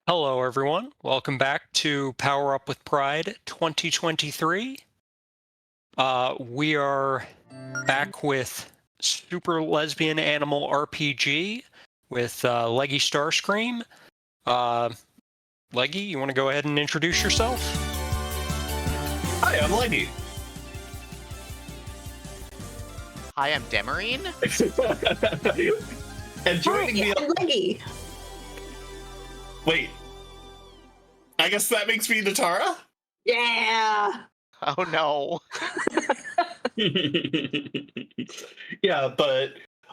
Hello, everyone. Welcome back to Power Up with Pride 2023. We are back with Super Lesbian Animal RPG with LeggyStarscream. Leggy, you want to go ahead and introduce yourself? Hi, I'm Leggy. Hi, I'm Demarine. And joining me I'm Leggy. Wait. I guess that makes me Natara? Yeah. Oh no. Yeah, but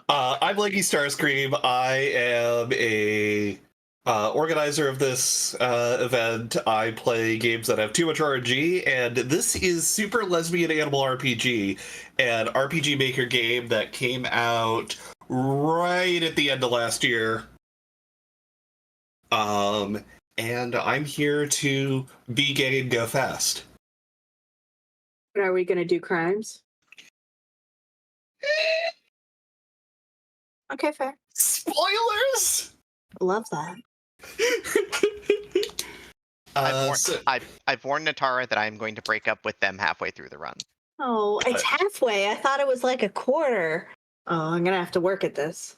I'm LeggyStarscream. I am a organizer of this event. I play games that have too much RNG, and this is Super Lesbian Animal RPG, an RPG Maker game that came out right at the end of last year. And I'm here to be gay and go fast. Are we going to do crimes? Okay, fair. Spoilers! Love that. I've warned Natara that I'm going to break up with them halfway through the run. Oh, it's halfway. I thought it was like a quarter. Oh, I'm going to have to work at this.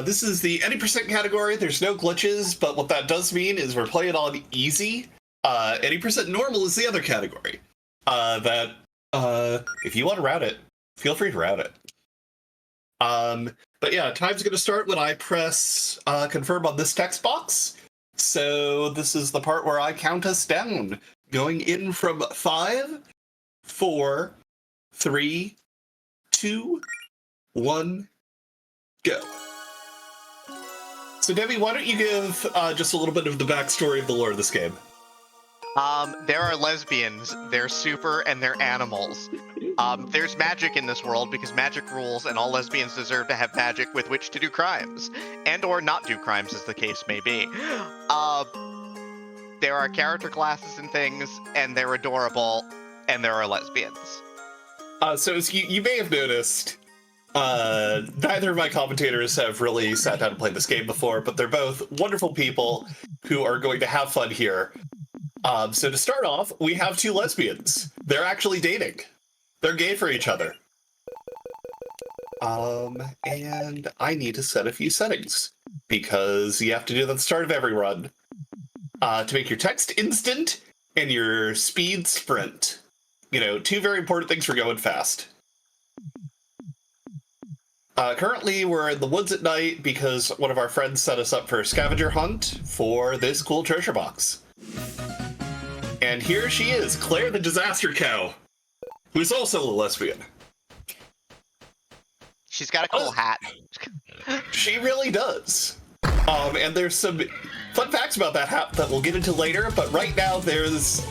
This is the any percent category. There's no glitches, but what that does mean is we're playing on easy. Any percent normal is the other category. If you want to route it, feel free to route it. But yeah, time's going to start when I press confirm on this text box. So this is the part where I count us down, going in from 5, 4, 3, 2, 1, go. So Debbie, why don't you give just a little bit of the backstory of the lore of this game? There are lesbians, they're super, and they're animals. There's magic in this world because magic rules, and all lesbians deserve to have magic with which to do crimes. And or not do crimes, as the case may be. There are character classes and things, and they're adorable, and there are lesbians. So as you may have noticed, neither of my commentators have really sat down and played this game before, but they're both wonderful people who are going to have fun here. So to start off, we have two lesbians. They're actually dating. They're gay for each other. And I need to set a few settings, because you have to do that at the start of every run. To make your text instant and your speed sprint. You know, two very important things for going fast. Currently, we're in the woods at night because one of our friends set us up for a scavenger hunt for this cool treasure box. And here she is, Claire the Disaster Cow, who's also a lesbian. She's got a cool hat. She really does. And there's some fun facts about that hat that we'll get into later, but right now there's,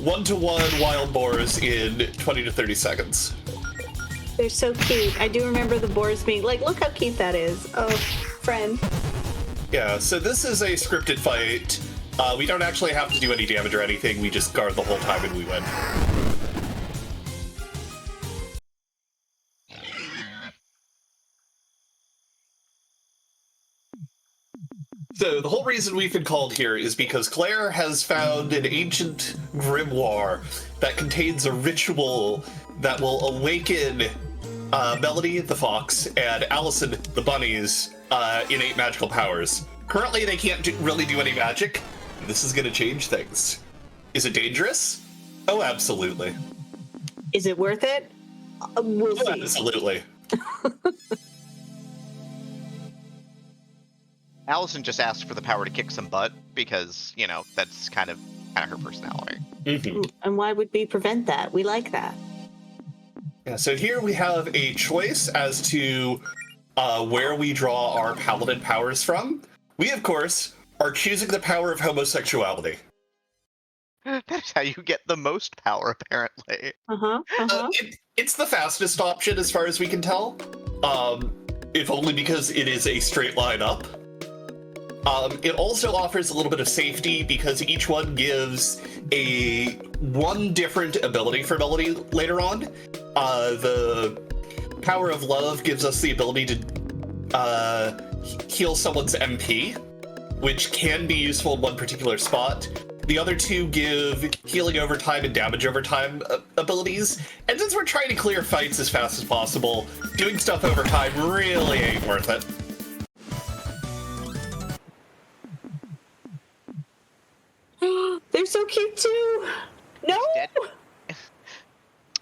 1-to-1 wild boars in 20 to 30 seconds. They're so cute. I do remember the boars being like, look how cute that is. Oh, friend. Yeah, so this is a scripted fight. We don't actually have to do any damage or anything. We just guard the whole time and we win. So the whole reason we've been called here is because Claire has found an ancient grimoire that contains a ritual that will awaken Melody the fox and Allison the bunny's innate magical powers. Currently, they can't really do any magic. This is going to change things. Is it dangerous? Oh, absolutely. Is it worth it? We'll see. Absolutely. Allison just asked for the power to kick some butt because, that's kind of her personality. Mm-hmm. And why would we prevent that? We like that. Yeah, so here we have a choice as to where we draw our paladin powers from. We, of course, are choosing the power of homosexuality. That's how you get the most power, apparently. It's the fastest option as far as we can tell. If only because it is a straight line up. It also offers a little bit of safety because each one gives one different ability for Melody later on. The Power of Love gives us the ability to heal someone's MP, which can be useful in one particular spot. The other two give healing over time and damage over time abilities. And since we're trying to clear fights as fast as possible, doing stuff over time really ain't worth it. They're so cute too. No. Dead.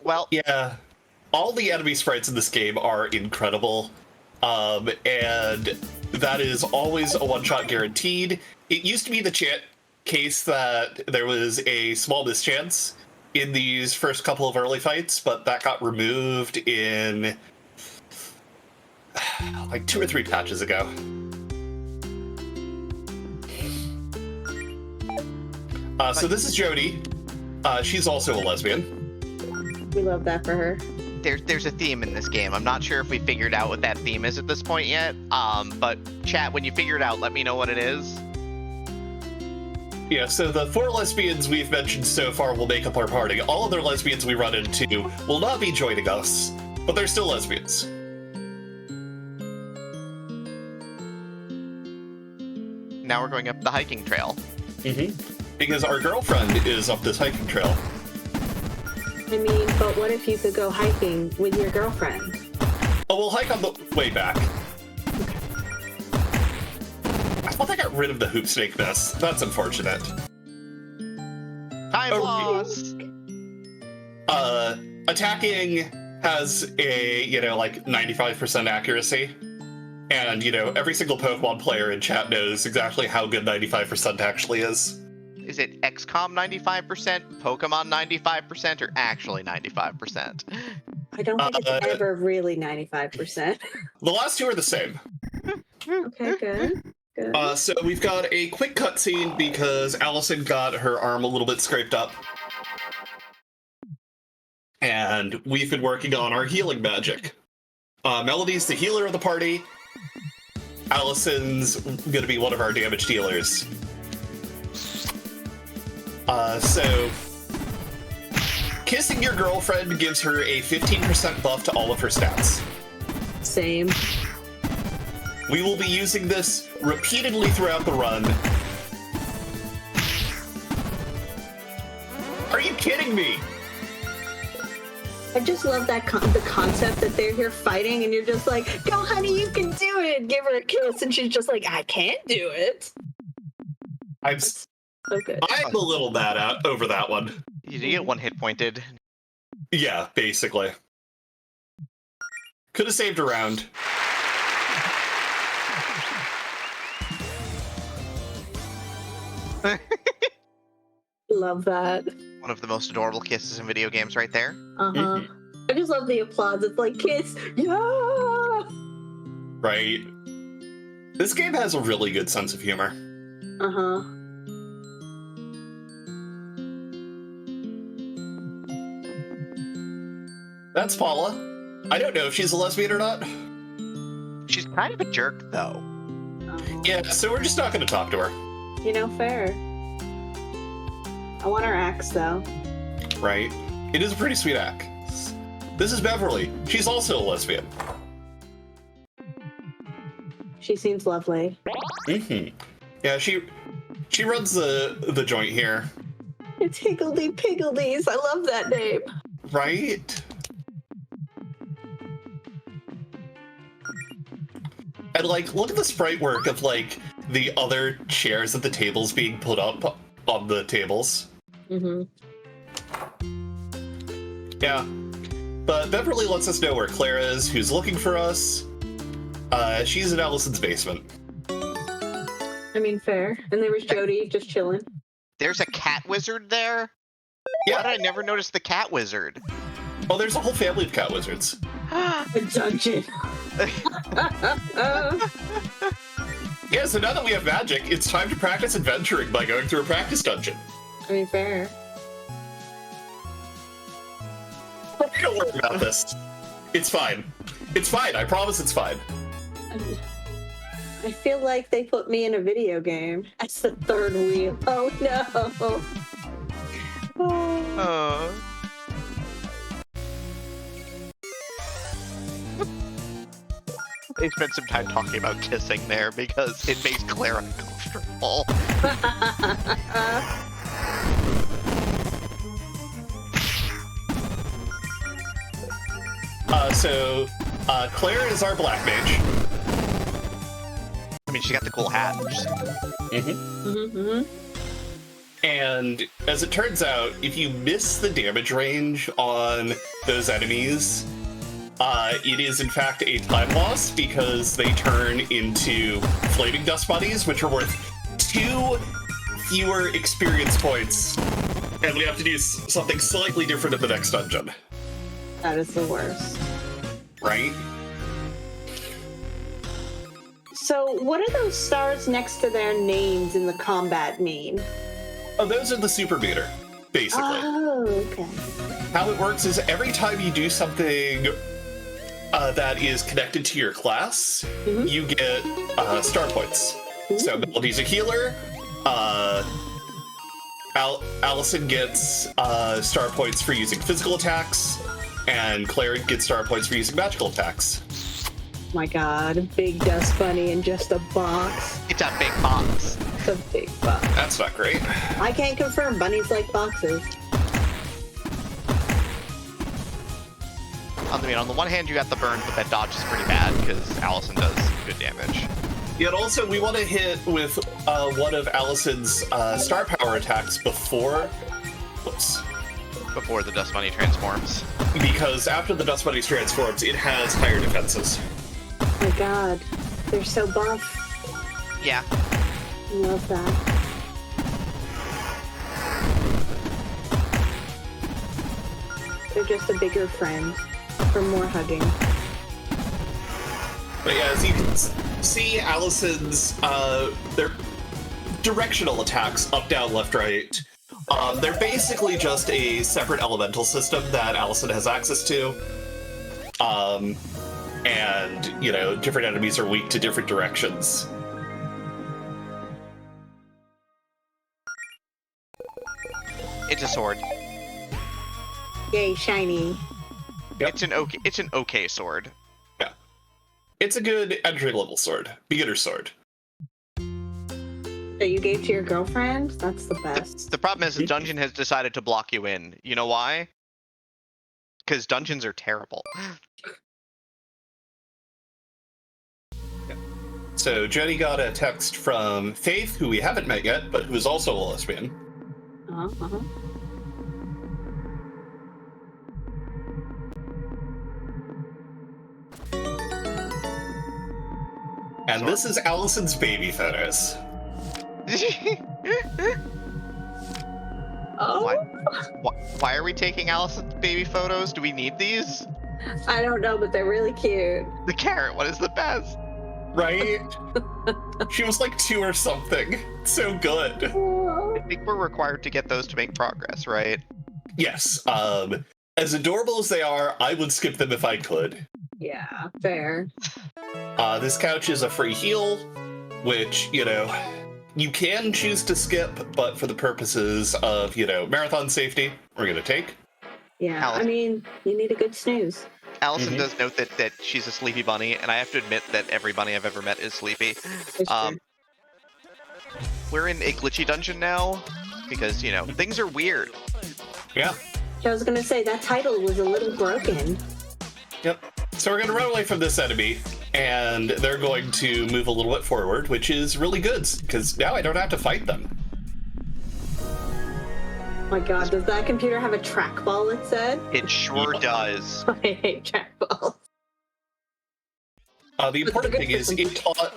Well, Yeah, all the enemy sprites in this game are incredible. And that is always a one-shot guaranteed. It used to be the case that there was a small mischance in these first couple of early fights, but that got removed in like 2 or 3 patches ago. So this is Jody. She's also a lesbian. We love that for her. there's a theme in this game. I'm not sure if we figured out what that theme is at this point yet. But chat, when you figure it out, let me know what it is. Yeah, so the 4 lesbians we've mentioned so far will make up our party. All other lesbians we run into will not be joining us, but they're still lesbians. Now we're going up the hiking trail. Because our girlfriend is up this hiking trail. I mean, but what if you could go hiking with your girlfriend? Oh, we'll hike on the way back. I thought I got rid of the hoop snake mess. That's unfortunate. Time lost! Attacking has a, like 95% accuracy. And, every single Pokemon player in chat knows exactly how good 95% actually is. Is it XCOM 95%, Pokemon 95%, or actually 95%? I don't think it's ever really 95%. The last 2 are the same. Okay, good. Good. So we've got a quick cutscene because Allison got her arm a little bit scraped up. And we've been working on our healing magic. Melody's the healer of the party. Allison's gonna be one of our damage dealers. So kissing your girlfriend gives her a 15% buff to all of her stats. Same. We will be using this repeatedly throughout the run. Are you kidding me? I just love that the concept that they're here fighting and you're just like, go honey, you can do it. Give her a kiss and she's just like, I can't do it. I'm Okay. a little mad out over that one. You get 1 hit pointed. Yeah, basically. Could have saved a round. Love that. One of the most adorable kisses in video games right there. Uh-huh. I just love the applause. It's like, kiss, yeah! Right. This game has a really good sense of humor. Uh-huh. That's Paula. I don't know if she's a lesbian or not. She's kind of a jerk, though. Oh. Yeah, so we're just not going to talk to her. Fair. I want her axe, though. Right. It is a pretty sweet axe. This is Beverly. She's also a lesbian. She seems lovely. Yeah, she runs the joint here. It's Higgledy Piggledies. I love that name. Right? And, look at the sprite work of, the other chairs at the tables being put up on the tables. Mm-hmm. Yeah. But Beverly lets us know where Claire is, who's looking for us. She's in Allison's basement. I mean, fair. And there was Jody just chilling. There's a cat wizard there? Yeah. Why did I never notice the cat wizard? Oh, there's a whole family of cat wizards. A dungeon. Yeah, so now that we have magic, it's time to practice adventuring by going through a practice dungeon. I mean, fair. Don't worry about this. It's fine. It's fine. I promise it's fine. I feel like they put me in a video game. That's the third wheel. Oh no. Oh. They spent some time talking about kissing there because it makes Claire uncomfortable. uncomfortable. Claire is our black mage. I mean, she got the cool hat. And as it turns out, if you miss the damage range on those enemies, it is in fact a time loss because they turn into flaming dust bunnies, which are worth 2 fewer experience points. And we have to do something slightly different in the next dungeon. That is the worst. Right? So, what are those stars next to their names in the combat mean? Oh, those are the super meter, basically. Oh, okay. How it works is every time you do something that is connected to your class, you get star points. So Melody's a healer. Allison gets star points for using physical attacks, and Claire gets star points for using magical attacks. My god, a big dust bunny in just a box. It's a big box. It's a big box. That's not great. I can't confirm bunnies like boxes. I mean, on the one hand, you got the burn, but that dodge is pretty bad because Allison does good damage. Yet also, we want to hit with one of Allison's star power attacks before Before the Dust Bunny transforms. because after the Dust Bunny transforms, it has higher defenses. Oh my god, they're so buff. Yeah. I love that. They're just a bigger friend for more hugging. But yeah, as you can see, Allison's their directional attacks, up, down, left, right, they're basically just a separate elemental system that Allison has access to. And, you know, different enemies are weak to different directions. It's a sword. Yay, shiny. Yep. It's an okay sword. Yeah. It's a good entry-level sword. Beginner sword. That you gave to your girlfriend? That's the best. The problem is the dungeon has decided to block you in. You know why? Because dungeons are terrible. So Jenny got a text from Faith, who we haven't met yet, but who is also a lesbian. Uh-huh. And this is Allison's baby photos. Oh? Why are we taking Allison's baby photos? Do we need these? I don't know, but they're really cute. The carrot one is the best. Right? She was like 2 or something. So good. I think we're required to get those to make progress, right? Yes. As adorable as they are, I would skip them if I could. Yeah, fair. This couch is a free heal, which, you know, you can choose to skip, but for the purposes of, you know, marathon safety, we're going to take. Yeah, Allison. I mean, you need a good snooze. Allison does note that she's a sleepy bunny, and I have to admit that every bunny I've ever met is sleepy. It's true. We're in a glitchy dungeon now, because, you know, things are weird. Yeah. I was gonna say, that title was a little broken. Yep. So we're going to run away from this enemy, and they're going to move a little bit forward, which is really good, because now I don't have to fight them. Oh my god, does that computer have a trackball, it said? It sure does. I hate trackballs. The important thing is it taught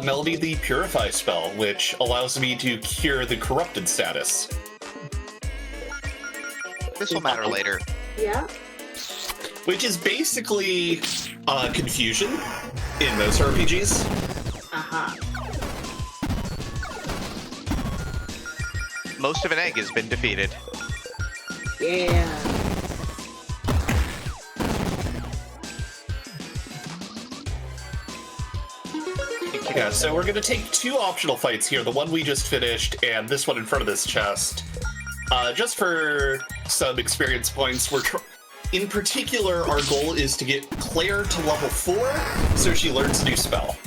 Melody the Purify spell, which allows me to cure the corrupted status. This will matter later. Yeah. Which is basically confusion in most RPGs. Aha. Most of an egg has been defeated. Yeah. Yeah, so we're going to take 2 optional fights here, the one we just finished and this one in front of this chest. Just for some experience points, in particular, our goal is to get Claire to level 4 so she learns a new spell.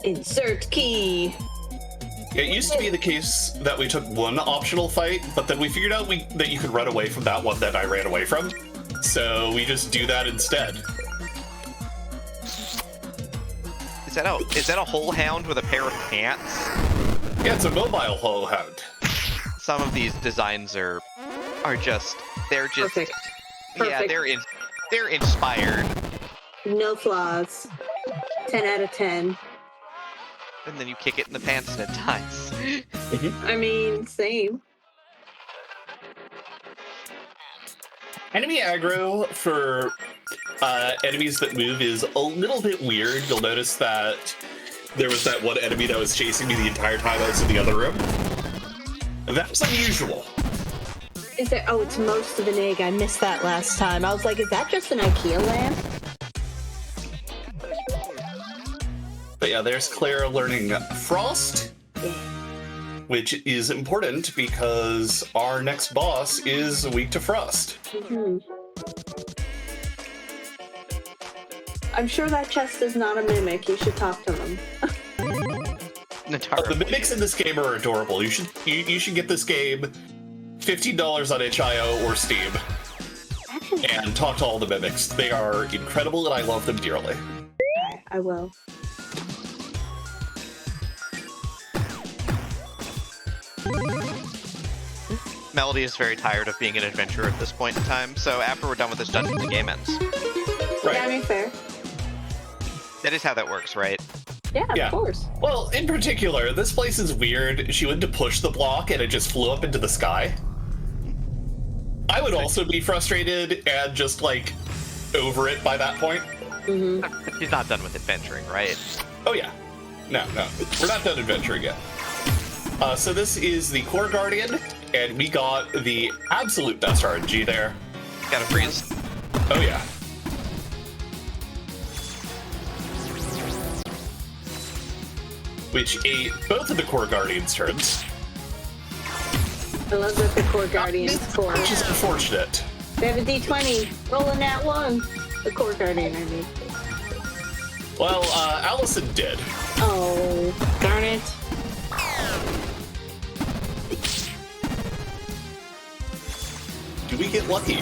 Insert key. It used to be the case that we took one optional fight, but then we figured out that you could run away from that one that I ran away from. So we just do that instead. Is that a whole hound with a pair of pants? Yeah, it's a mobile whole hound. Some of these designs are just Perfect. yeah, they're inspired. No flaws. 10 out of 10. And then you kick it in the pants and it dies. I mean, same. Enemy aggro for enemies that move is a little bit weird. You'll notice that there was that one enemy that was chasing me the entire time I was in the other room. That's unusual. Is there? Oh, it's most of an egg. I missed that last time. I was like, is that just an IKEA lamp? But yeah, there's Claire learning Frost, which is important because our next boss is weak to Frost. Mm-hmm. I'm sure that chest is not a mimic. You should talk to them. The mimics in this game are adorable. You should get this game $15 on itch.io or Steam and talk to all the mimics. They are incredible and I love them dearly. I will. Melody is very tired of being an adventurer at this point in time, so after we're done with this dungeon, the game ends. Right. Yeah, I mean, fair. That is how that works, right? Yeah, of course. Well, in particular, this place is weird. She went to push the block and it just flew up into the sky. I would also be frustrated and just, like, over it by that point. Mm-hmm. She's not done with adventuring, right? Oh, yeah. No. We're not done adventuring yet. So this is the Core Guardian, and we got the absolute best RNG there. Gotta freeze. Oh, yeah. Which ate both of the Core Guardians' turns. I love that the Core Guardians score. Which is unfortunate. They have a D20. Rolling that one. The Core Guardian, I mean. Well, Allison did. Oh, darn it. Do we get lucky?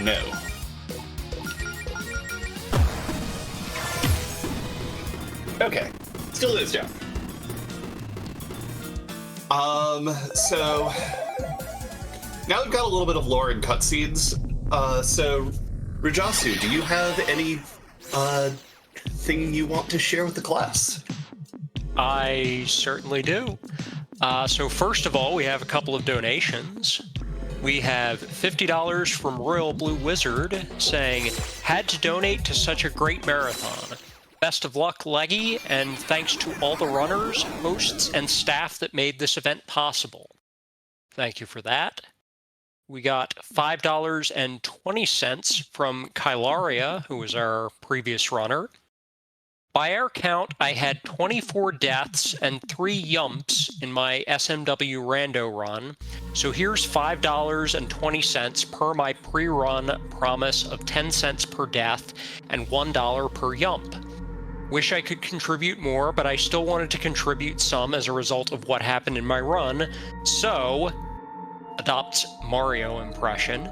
No. Okay. Still is down. So now we've got a little bit of lore and cutscenes. So Rajasu, do you have any thing you want to share with the class? I certainly do. So first of all, we have a couple of donations. We have $50 from Royal Blue Wizard saying, had to donate to such a great marathon. Best of luck, Leggy, and thanks to all the runners, hosts, and staff that made this event possible. Thank you for that. We got $5.20 from Kylaria, who was our previous runner. By our count, I had 24 deaths and 3 yumps in my SMW rando run, so here's $5.20 per my pre-run promise of 10 cents per death and $1 per yump. Wish I could contribute more, but I still wanted to contribute some as a result of what happened in my run, so adopts Mario impression.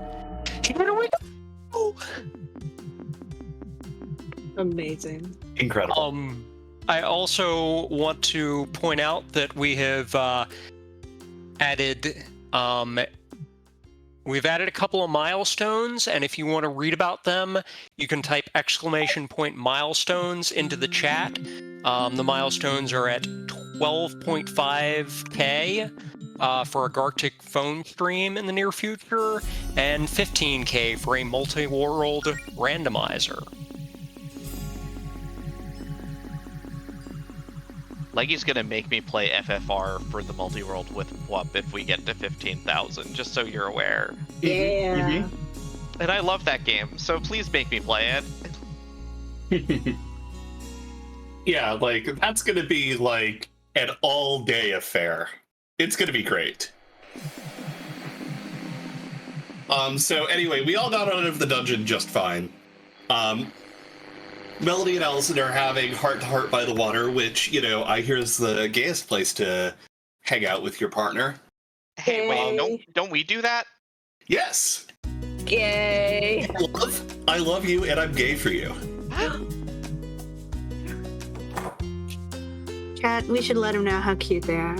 Here we go! Amazing. Incredible. I also want to point out that we have added we've added a couple of milestones, and if you want to read about them, you can type !milestones into the chat. The milestones are at 12.5K for a Gartic phone stream in the near future, and 15K for a multi-world randomizer. Leggy's gonna make me play FFR for the multi-world with Whoop if we get to 15,000, just so you're aware. Yeah. Mm-hmm. And I love that game, so please make me play it. Yeah, like, that's gonna be, like, an all-day affair. It's gonna be great. So anyway, we all got out of the dungeon just fine. Melody and Allison are having heart-to-heart by the water, which, you know, I hear is the gayest place to hang out with your partner. Hey, wait, Gay. don't we do that? Yes! Gay. I love you, and I'm gay for you. Chat, we should let him know how cute they are.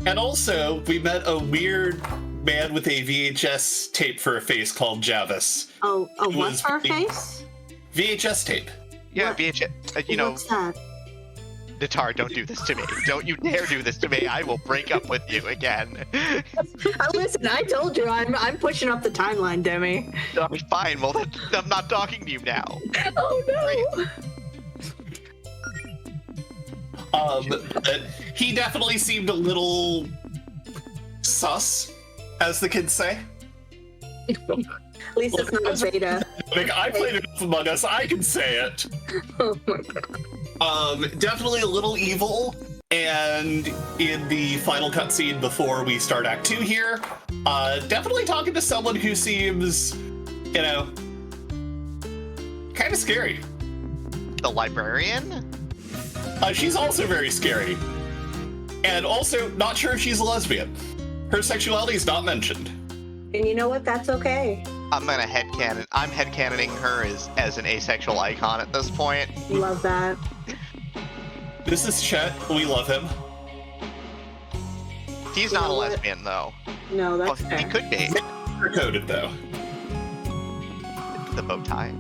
And also, we met a weird man with a VHS tape for a face called Javis. Oh, It what was for a pretty- face? VHS tape. Yeah, What? VHS. You know, What's that? Natar, don't do this to me. Don't you dare do this to me. I will break up with you again. Listen, I told you I'm pushing up the timeline, Demi. Fine, well, I'm not talking to you now. Oh no! He definitely seemed a little sus, as the kids say. At least it's not a beta. Like, I played enough Among Us, I can say it. Oh my god. Definitely a little evil, and in the final cutscene before we start Act 2 here, definitely talking to someone who seems, you know, kind of scary. The librarian? She's also very scary. And also, not sure if she's a lesbian. Her sexuality is not mentioned. And you know what? That's okay. I'm headcanoning her as an asexual icon at this point. Love that. This is Chet. We love him. He's You not a know what? lesbian, though. No, Well, that's he fair. could be. Coded though. The bow tie.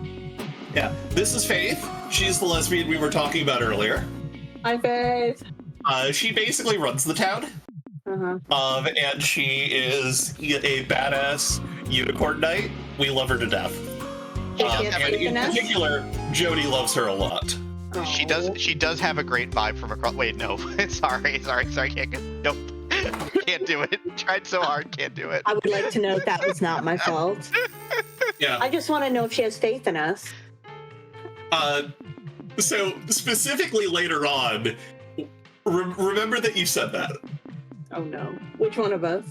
Yeah. This is Faith. She's the lesbian we were talking about earlier. Hi, Faith. She basically runs the town. Uh-huh. And she is a badass unicorn knight. We love her to death. Does she have And faith in in us? particular, Jody loves her a lot. She Oh. does have a great vibe from across. Wait, no. sorry. Nope. Can't do it. Tried so hard, can't do it. I would like to note that was not my fault. Yeah. I just want to know if she has faith in us. So specifically later on, remember that you said that. Oh no. Which one of us?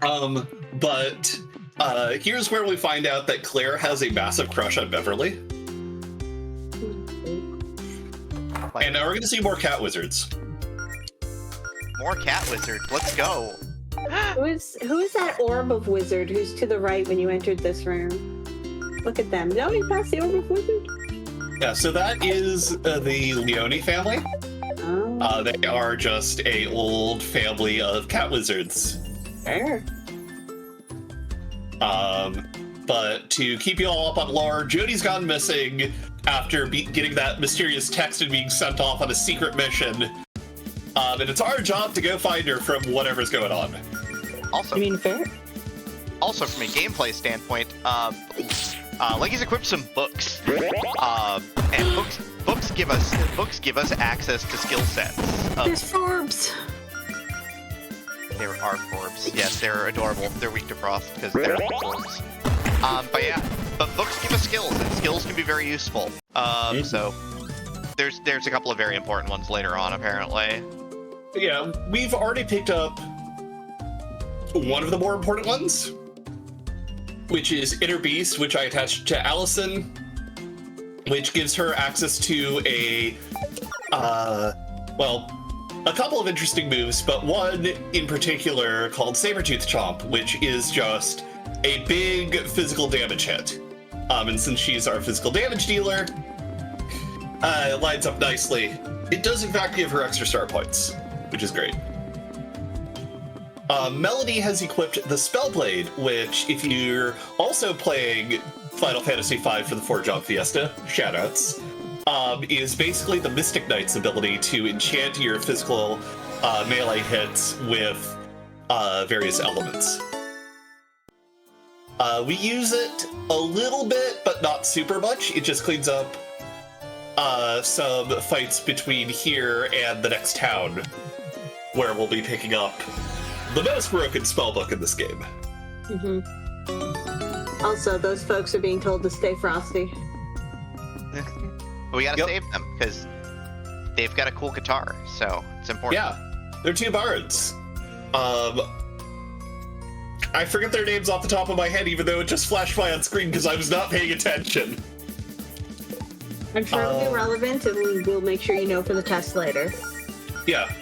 But here's where we find out that Claire has a massive crush on Beverly. And now we're gonna see more cat wizards. More cat wizard. Let's go. Who is that orb of wizard who's to the right when you entered this room? Look at them. No, you passed the orb of wizard? Yeah, so that is the Leone family. Oh, They are just a old family of cat wizards. fair. But to keep you all up on lore, Jody's gone missing after getting that mysterious text and being sent off on a secret mission. And it's our job to go find her from whatever's going on. Also, You mean fair? also from a gameplay standpoint, Leggy's equipped some books, and books give us access to skill sets. There's Forbes. There are Forbes. Yes, they're adorable. They're weak to frost because they're Forbes. But books give us skills, and skills can be very useful. So there's a couple of very important ones later on, apparently. Yeah, we've already picked up one of the more important ones, which is Inner Beast, which I attached to Allison, which gives her access to a couple of interesting moves, but one in particular called Sabertooth Chomp, which is just a big physical damage hit. And since she's our physical damage dealer, it lines up nicely. It does in fact give her extra star points, which is great. Melody has equipped the Spellblade, which, if you're also playing Final Fantasy V for the 4-Job Fiesta, shoutouts, is basically the Mystic Knight's ability to enchant your physical melee hits with various elements. We use it a little bit, but not super much. It just cleans up some fights between here and the next town, where we'll be picking up the most broken spellbook in this game. Also, those folks are being told to stay frosty. But we gotta Yep. save them because they've got a cool guitar, so it's important. Yeah, they're two bards. I forget their names off the top of my head, even though it just flashed by on screen because I was not paying attention. I'm sure it'll be relevant, and we'll make sure you know for the test later. Yeah.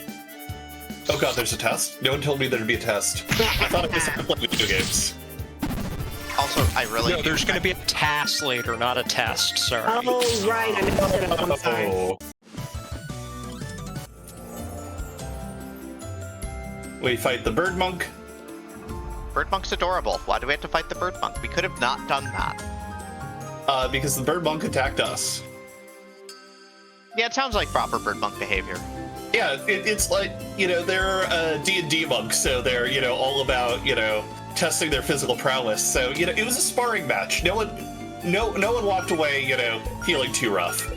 Oh god, there's a test? No one told me there'd be a test. I thought I was playing video games. Also, I really No, there's going to be a task later, not a test. Sorry. Oh, right. I mixed it up. I'm sorry. Oh. We fight the bird monk. Bird Monk's adorable. Why do we have to fight the Bird Monk? We could have not done that. Because the bird monk attacked us. Yeah, it sounds like proper Bird Monk behavior. Yeah, it's like, you know, they're D&D monks, so they're, you know, all about, you know, testing their physical prowess. So, you know, it was a sparring match. No one walked away, you know, feeling too rough.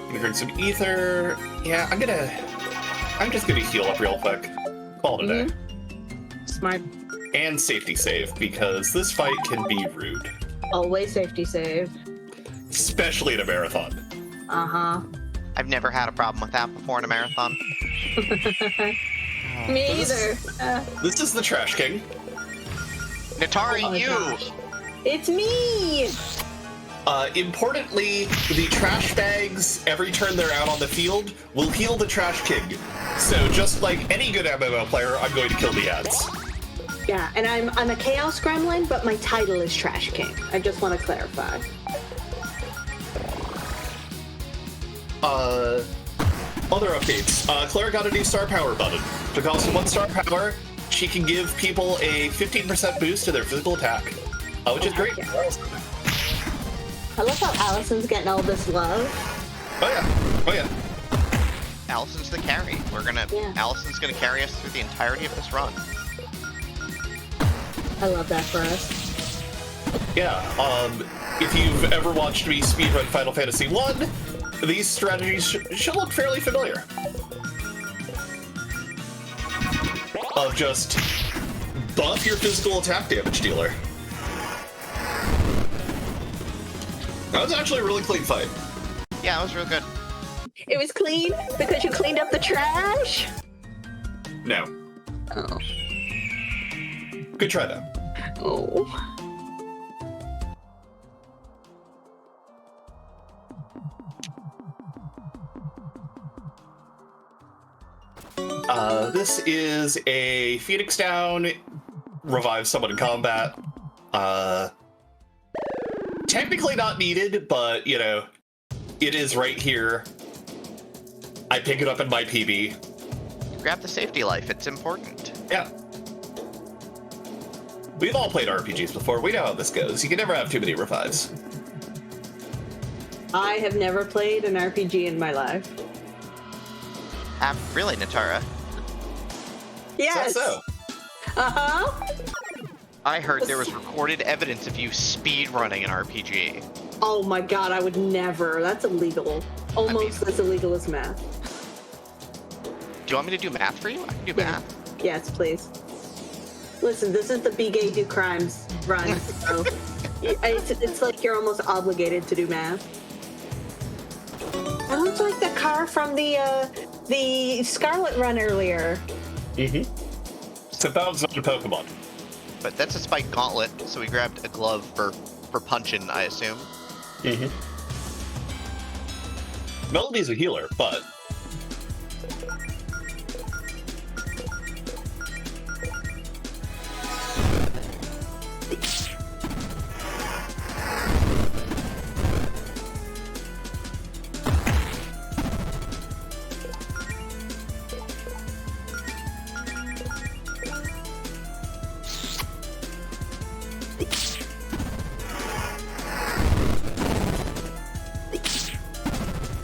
Gonna drink some ether. Yeah, I'm just gonna heal up real quick. Call it a day. Smart. And safety save, because this fight can be rude. Always safety save. Especially in a marathon. Uh-huh. I've never had a problem with that before in a marathon. Me either. This is the Trash King. Natari, Oh, you! gosh. It's me! Importantly, the trash bags, every turn they're out on the field, will heal the Trash King. So just like any good MMO player, I'm going to kill the ads. Yeah, and I'm a Chaos Gremlin, but my title is Trash King. I just want to clarify. Other updates. Claire got a new star power button. To cost 1 star power, she can give people a 15% boost to their physical attack, which is great. Yeah. I love how Allison's getting all this love. Oh yeah, oh yeah. Allison's the carry. Yeah. Allison's gonna carry us through the entirety of this run. I love that for us. Yeah, if you've ever watched me speedrun Final Fantasy 1, these strategies should look fairly familiar. Of just buff your physical attack damage dealer. That was actually a really clean fight. Yeah, it was real good. It was clean because you cleaned up the trash? No. Oh. Good try though. Oh. This is a Phoenix down, revive someone in combat. Technically not needed, but, you know, it is right here. I pick it up in my PB. Grab the safety life, it's important. Yeah. We've all played RPGs before. We know how this goes. You can never have too many revives. I have never played an RPG in my life. Really, Natara? Yes. So. Uh-huh. I heard there was recorded evidence of you speed running an RPG. Oh my god, I would never. That's illegal. Almost as illegal as math. Do you want me to do math for you? I can do math. Yes, please. Listen, this is the Be Gay Do Crimes run, so it's like you're almost obligated to do math. That looks like the car from the Scarlet run earlier. Mm-hmm. So that was not a Pokemon. But that's a spike gauntlet, so we grabbed a glove for punching, I assume. Mm-hmm. Melody's a healer, but...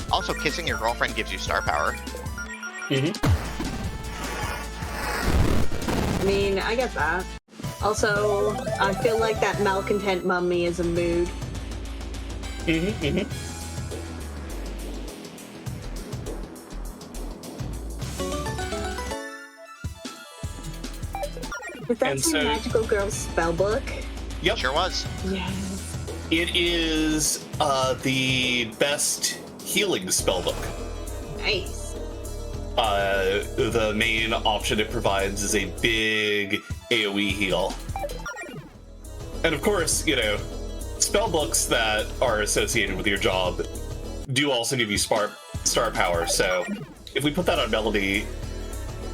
Also, kissing your girlfriend gives you star power. Mm-hmm. I mean, I get that. Also, I feel like that malcontent mummy is a mood. Mm-hmm, mm-hmm. Is that And some so- magical girl spell book? Yep. Sure was. Yes. It is the best healing spellbook. Nice. The main option it provides is a big AoE heal. And of course, you know, spell books that are associated with your job do also give you star power. So if we put that on Melody,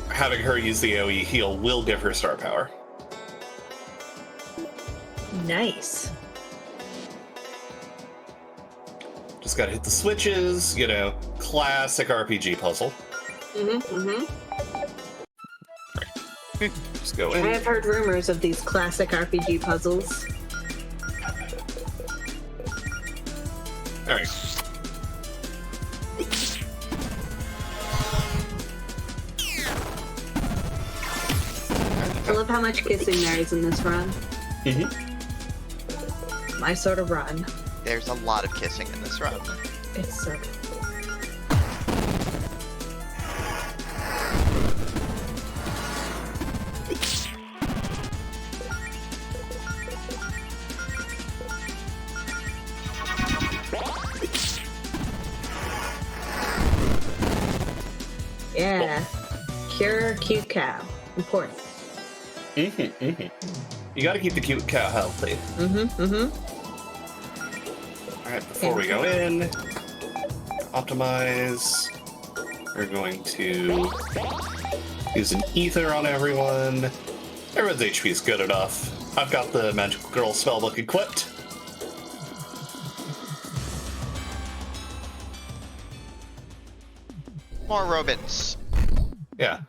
having her use the AoE heal will give her star power. Nice. Just gotta hit the switches, you know, classic RPG puzzle. Just go in. I have heard rumors of these classic RPG puzzles. All right. I love how much kissing there is in this run. My sort of run. There's a lot of kissing in this run. It's so good. Yeah. Cure cute cow. Important. You gotta keep the cute cow healthy. Alright, before we go in, optimize. We're going to use an ether on everyone. Everyone's HP is good enough. I've got the Magical Girl spellbook equipped. More robots. Yeah.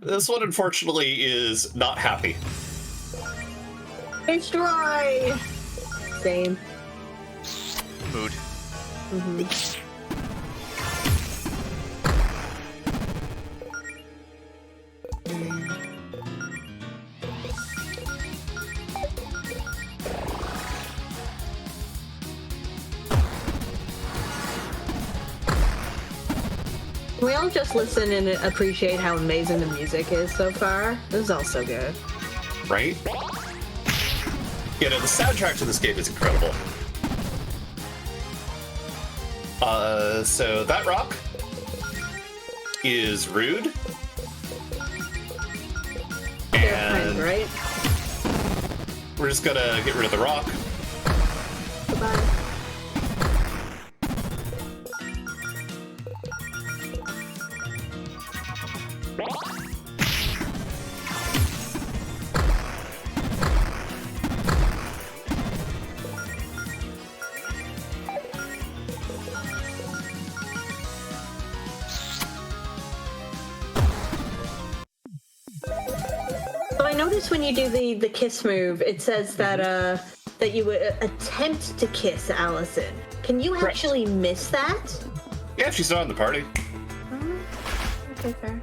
This one, unfortunately, is not happy. Destroy! Same. Mood. We all just listen and appreciate how amazing the music is so far. This is all so good. Right? You know, the soundtrack to this game is incredible. So that rock is rude. And Right? we're just gonna get rid of the rock. Goodbye. So I noticed when you do the kiss move, it says that that you would attempt to kiss Allison. Can you Correct. actually miss that? Yeah, she's not in the party. Okay, fair.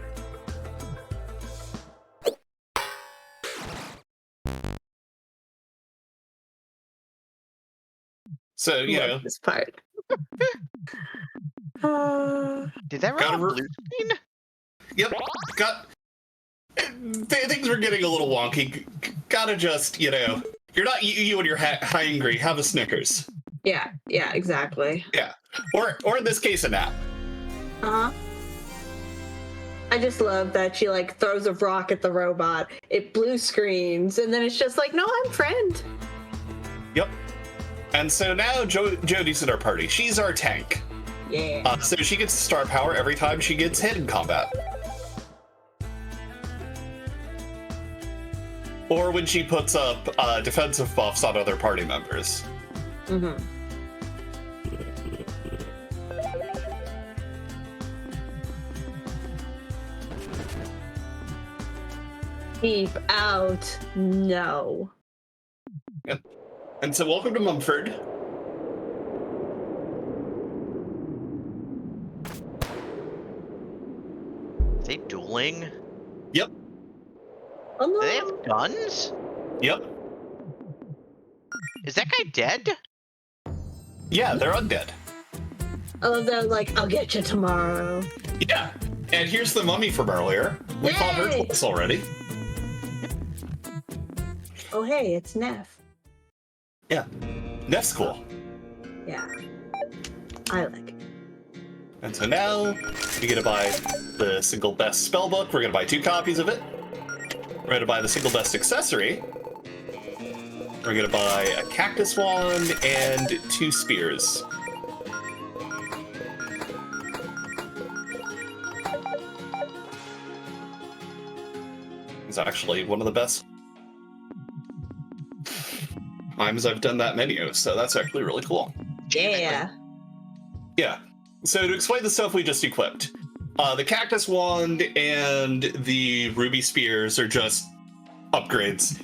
So, you know, Love this part. Did that Gotta run on re- blue screen? yep, got... Things were getting a little wonky. Gotta just, you know, you're not you and you're hungry, have a Snickers. Yeah, exactly. Yeah. Or in this case, a nap. Uh-huh. I just love that she like throws a rock at the robot, it blue screens, and then it's just like, no, I'm friend. Yep. And so now Jodie's in our party. She's our tank. Yeah. So she gets star power every time she gets hit in combat. Or when she puts up defensive buffs on other party members. Keep out. No. Yep. And so welcome to Mumford. Are they dueling? Yep. Oh Do they no. have guns? Yep. Is that guy dead? Yeah, they're undead. I love that, like, I'll get you tomorrow. Yeah. And here's the mummy from earlier. We fought her Yay! twice already. Oh, hey, it's Neff. Yeah. Neff's cool. Yeah. I like it. And so now we get to buy the single best spellbook. We're going to buy 2 copies of it. We're going to buy the single best accessory. We're gonna buy a cactus wand and 2 spears. It's actually one of the best times I've done that menu, so that's actually really cool. Yeah. Yeah. So to explain the stuff we just equipped, the cactus wand and the ruby spears are just upgrades.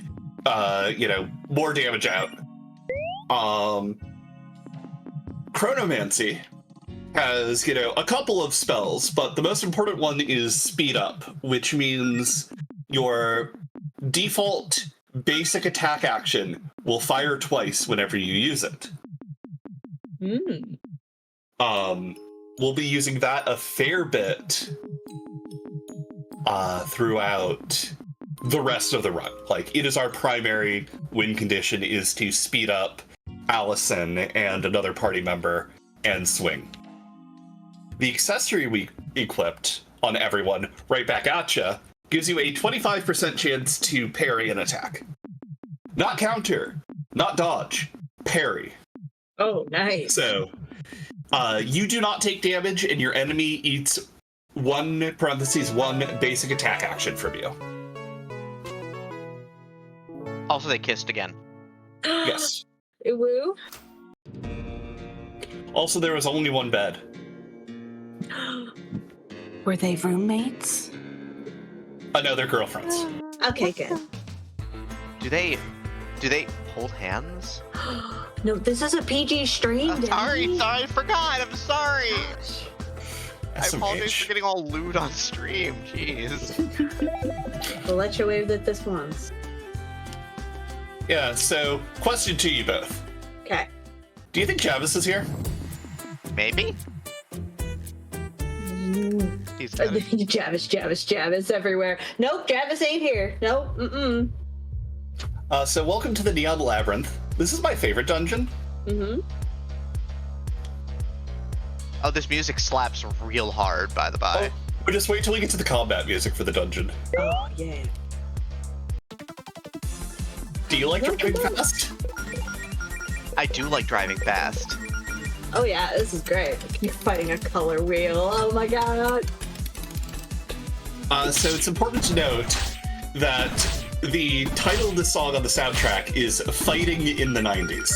More damage out. Chronomancy has, a couple of spells, but the most important one is speed up, which means your default basic attack action will fire twice whenever you use it. We'll be using that a fair bit throughout the rest of the run. Like, it is our primary win condition is to speed up Allison and another party member and swing. The accessory we equipped on everyone, right back at ya, gives you a 25% chance to parry an attack. Not counter, not dodge, parry. Oh, nice. So, you do not take damage, and your enemy eats one basic attack action from you. Also, they kissed again. Yes. Woo. Also, there was only one bed. Were they roommates? No, they're girlfriends. Okay, good. Do they hold hands? No, this is a PG stream. I'm sorry, I forgot. I'm sorry. I apologize for getting all lewd on stream. Jeez. We'll let you wave at this once. Yeah, so, question to you both. Okay. Do you think Javis is here? Maybe. He's got it. Javis everywhere. Nope, Javis ain't here. Nope, So welcome to the Neon Labyrinth. This is my favorite dungeon. Oh, this music slaps real hard, by the by. But just wait till we get to the combat music for the dungeon. Oh, yeah. Do you like driving fast? I do like driving fast. Oh, yeah, this is great. You're fighting a color wheel. Oh, my God. So it's important to note that the title of the song on the soundtrack is Fighting in the 90s.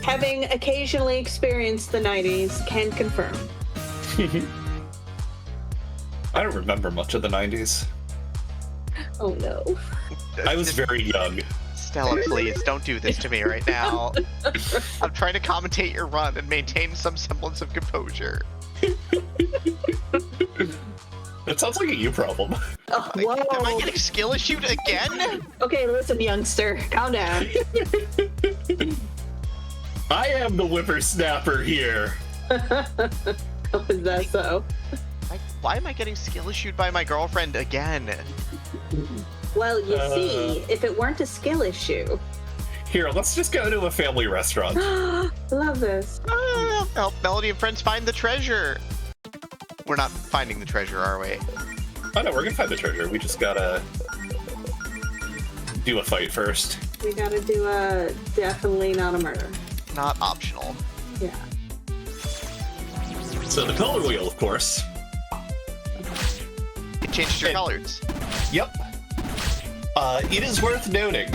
Having occasionally experienced the 90s, can confirm. I don't remember much of the 90s. Oh, no. I was very young. Stella, please, don't do this to me right now. I'm trying to commentate your run and maintain some semblance of composure. It sounds like a you problem. Oh, whoa. Am I getting skill issued again? Okay, listen, youngster. Calm down. I am the whippersnapper here. Oh, is that so? Why am I getting skill issued by my girlfriend again? Well, you see, if it weren't a skill issue. Here, let's just go to a family restaurant. Love this. Help Melody and friends find the treasure. We're not finding the treasure, are we? Oh no, we're gonna find the treasure. We just gotta do a fight first. We gotta do a definitely not a murder. Not optional. Yeah. So the color wheel, of course. It changes your colors. Yep. It is worth noting.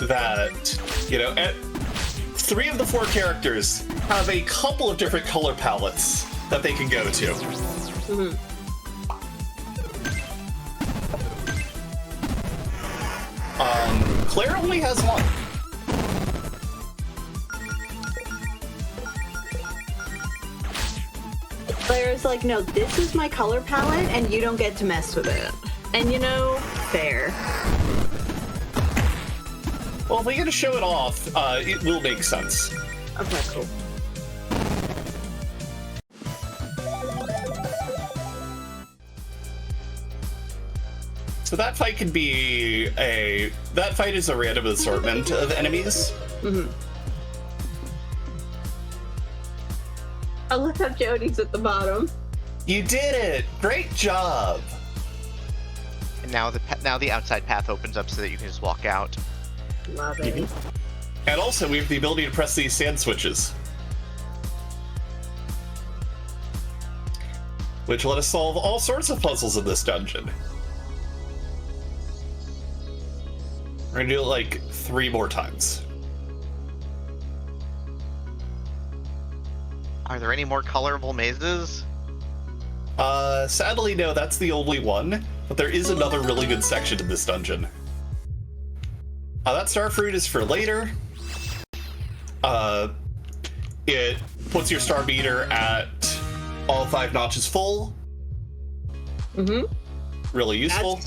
That, at 3 of the 4 characters have a couple of different color palettes that they can go to. Claire only has one. Claire's like, no, this is my color palette, and you don't get to mess with it. And fair. Well, if we're gonna show it off, it will make sense. Okay, cool. So that fight can be that fight is a random assortment of enemies. I love how Jody's at the bottom. You did it! Great job! And now the outside path opens up so that you can just walk out. Love it. And also, we have the ability to press these sand switches, which let us solve all sorts of puzzles in this dungeon. We're gonna do it like 3 more times. Are there any more colorful mazes? Sadly, no, that's the only one, but there is another really good section in this dungeon. That star fruit is for later. It puts your star meter at all 5 notches full. Mm-hmm. Really useful.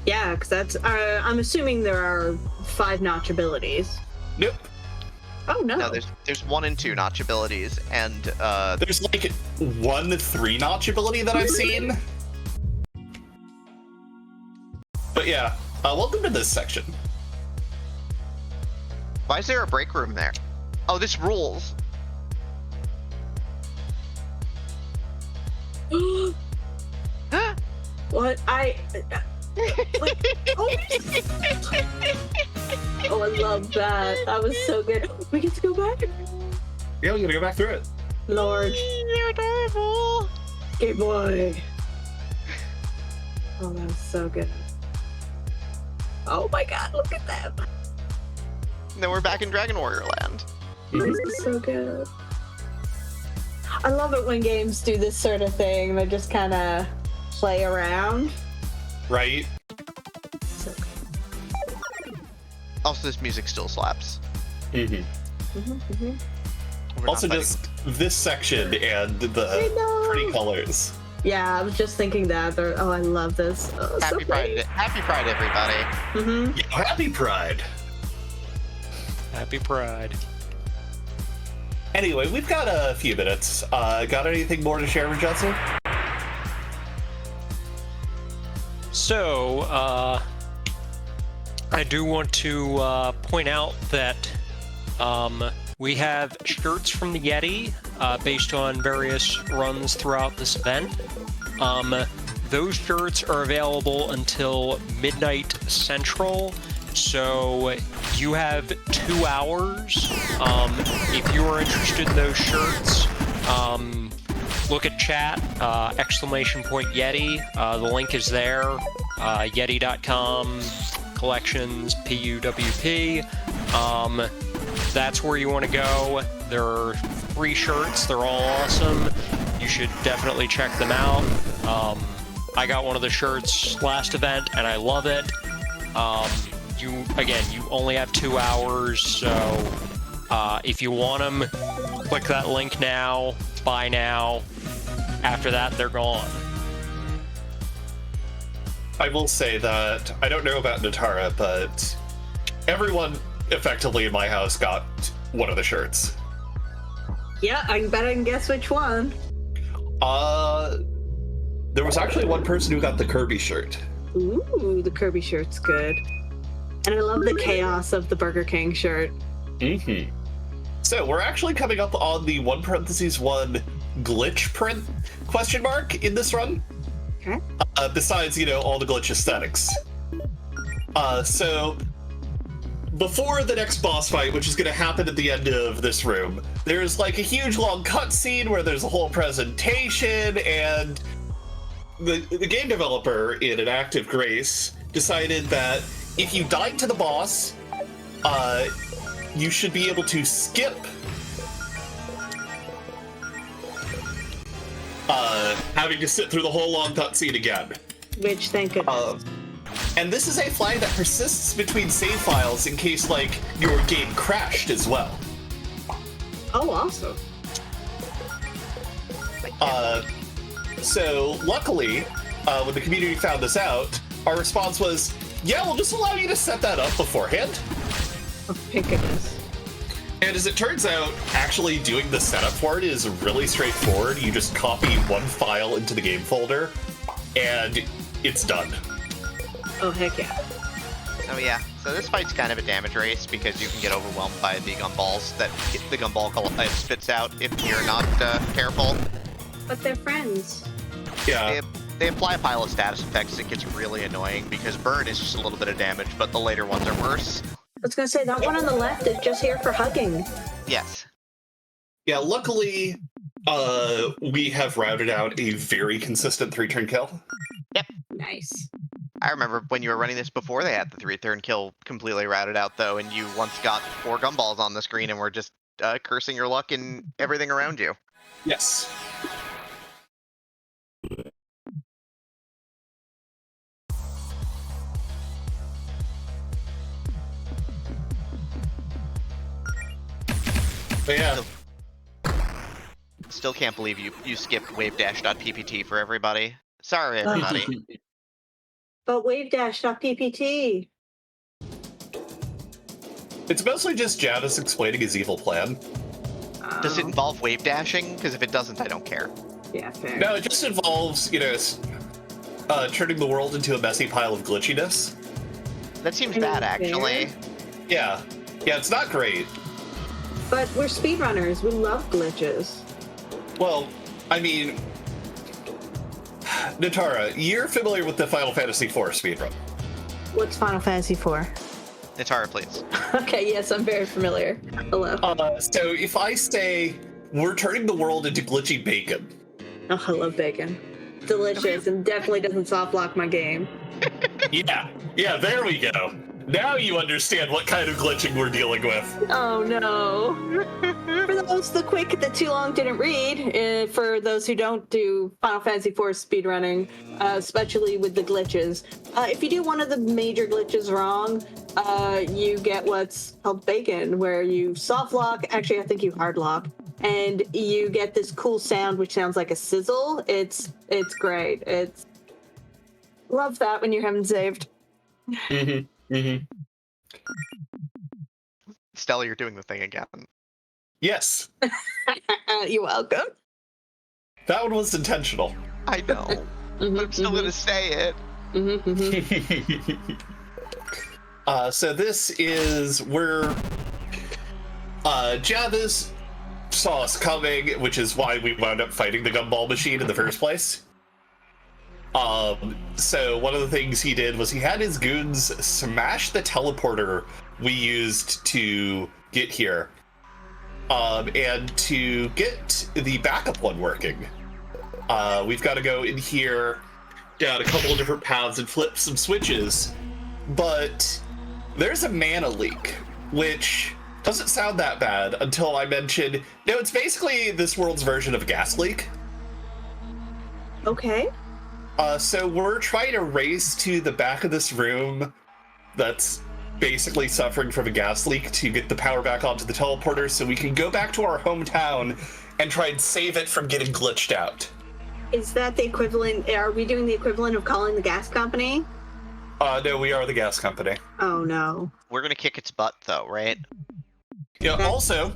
Yeah, because that's, I'm assuming there are 5 notch abilities. Nope. Oh, no. No, there's 1 and 2 notch abilities, and There's like 1 3-notch ability that I've seen. But yeah, welcome to this section. why is there a break room there? Oh, this rules. What? Oh, I love that. That was so good. We get to go back? Yeah, we gotta go back through it. Lord. You're adorable. Gay boy. Oh, that was so good. Oh my god, look at that. Then we're back in Dragon Warrior Land. This is so good. I love it when games do this sort of thing. They just kind of play around. Right? So good. Also, this music still slaps. Mm-hmm. We're Also, not just this section and I the know. pretty colors. Yeah, I was just thinking that. Oh, I love this. Oh, Happy so Pride! pretty. Happy Pride, everybody! Mm-hmm. Yeah, happy Pride! Happy Pride. Anyway, we've got a few minutes. Got anything more to share with Judson? So, I do want to point out that we have shirts from the Yeti based on various runs throughout this event. Those shirts are available until midnight Central, so you have 2 hours. If you are interested in those shirts, look at chat, !Yeti. The link is there, yeti.com, collections, PUWP. That's where you want to go. There are 3 shirts. They're all awesome. You should definitely check them out. I got one of the shirts last event, and I love it. You only have 2 hours, so if you want them, click that link now, buy now. After that, they're gone. I will say that I don't know about Natara, but everyone effectively in my house got one of the shirts. Yeah, I bet I can guess which one. There was actually one person who got the Kirby shirt. Ooh, the Kirby shirt's good. And I love the chaos of the Burger King shirt. Mm-hmm. So we're actually coming up on the 1(1) glitch print ? In this run. Okay. Besides, all the glitch aesthetics. So before the next boss fight, which is going to happen at the end of this room, there's like a huge long cutscene where there's a whole presentation, and the game developer, in an act of grace, decided that if you died to the boss, you should be able to skip having to sit through the whole long cutscene again. Which, thank goodness. And this is a flag that persists between save files in case, your game crashed as well. Oh, awesome. So, luckily, when the community found this out, our response was, yeah, we'll just allow you to set that up beforehand. Oh, thank goodness. And as it turns out, actually doing the setup for it is really straightforward. You just copy one file into the game folder, and it's done. Oh, heck yeah. Oh yeah, So this fight's kind of a damage race because you can get overwhelmed by the gumballs that the gumball spits out if you're not careful. But they're friends. Yeah. They apply a pile of status effects. It gets really annoying because burn is just a little bit of damage, but the later ones are worse. I was gonna say, that one on the left is just here for hugging. Yes. Yeah, luckily, we have routed out a very consistent 3-turn kill. Nice. I remember when you were running this before they had the 3-turn kill completely routed out, though, and you once got 4 gumballs on the screen and were just cursing your luck and everything around you. Yes. But yeah. Still can't believe you skipped wavedash.ppt for everybody. Sorry, everybody. But wavedash.ppt. It's mostly just Jadis explaining his evil plan. Does it involve wave dashing? Because if it doesn't, I don't care. Yeah, fair. No, it just involves, turning the world into a messy pile of glitchiness. That seems bad, actually. Yeah. Yeah, it's not great. But we're speedrunners. We love glitches. Well, I mean, Natara, you're familiar with the Final Fantasy IV speedrun. What's Final Fantasy IV? Natara, please. Okay, yes, I'm very familiar. Hello. So if I say, we're turning the world into glitchy bacon. Oh, I love bacon. Delicious, and definitely doesn't soft lock my game. Yeah, there we go. Now you understand what kind of glitching we're dealing with. Oh no. For those the quick that too long didn't read, for those who don't do Final Fantasy IV speedrunning, especially with the glitches, if you do one of the major glitches wrong, you get what's called bacon, where you soft lock, actually I think you hard lock, and you get this cool sound which sounds like a sizzle. It's great. It's love that when you haven't saved. Mm-hmm. Mm-hmm. Stella, you're doing the thing again. Yes. You're welcome. That one was intentional. I know. But I'm still gonna say it. So this is where Javis saw us coming, which is why we wound up fighting the gumball machine in the first place. So one of the things he did was he had his goons smash the teleporter we used to get here. And to get the backup one working, we've got to go in here down a couple of different paths and flip some switches. But there's a mana leak, which doesn't sound that bad until I mention, no, it's basically this world's version of a gas leak. Okay. So we're trying to race to the back of this room that's basically suffering from a gas leak to get the power back onto the teleporter so we can go back to our hometown and try and save it from getting glitched out. Is that the equivalent? Are we doing the equivalent of calling the gas company? No, we are the gas company. Oh no. We're gonna kick its butt, though, right? Yeah, also,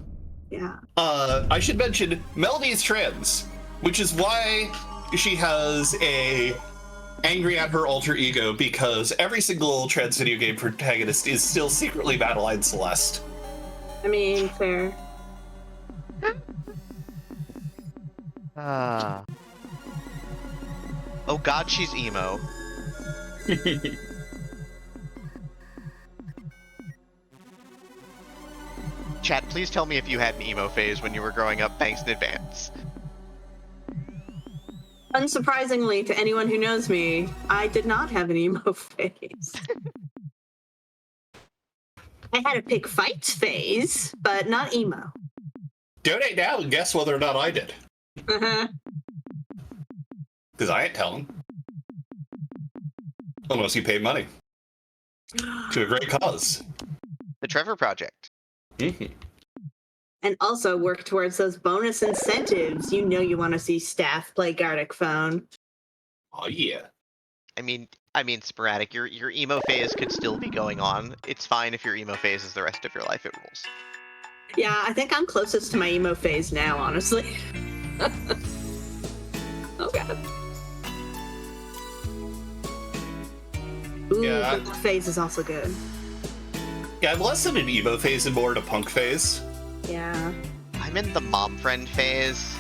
Yeah. I should mention Melody's trans, which is why she has a angry at her alter ego, because every single trans video game protagonist is still secretly Madeline Celeste. I mean, fair. Oh god, she's emo. Chat, please tell me if you had an emo phase when you were growing up. Thanks in advance. Unsurprisingly, to anyone who knows me, I did not have an emo phase. I had a pick fights phase, but not emo. Donate now and guess whether or not I did. Uh-huh. Because I ain't telling. Unless you pay money. To a great cause. The Trevor Project. Mm-hmm. And also work towards those bonus incentives. You know you want to see staff play Gardic Phone. Oh yeah. I mean, sporadic. Your emo phase could still be going on. It's fine if your emo phase is the rest of your life. It rules. Yeah, I think I'm closest to my emo phase now, honestly. Oh god. Ooh, Yeah. but that phase is also good. Yeah, I'm less in an emo phase and more in a punk phase. Yeah. I'm in the mom friend phase.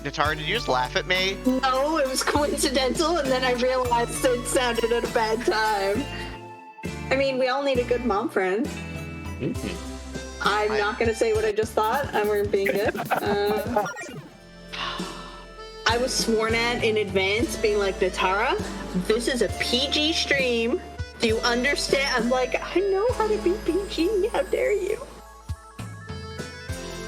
Natara, did you just laugh at me? No, it was coincidental, and then I realized it sounded at a bad time. I mean, we all need a good mom friend. I'm not going to say what I just thought. I'm being good. I was sworn at in advance, being like, Natara, this is a PG stream. Do you understand? I'm like, I know how to be PG. How dare you?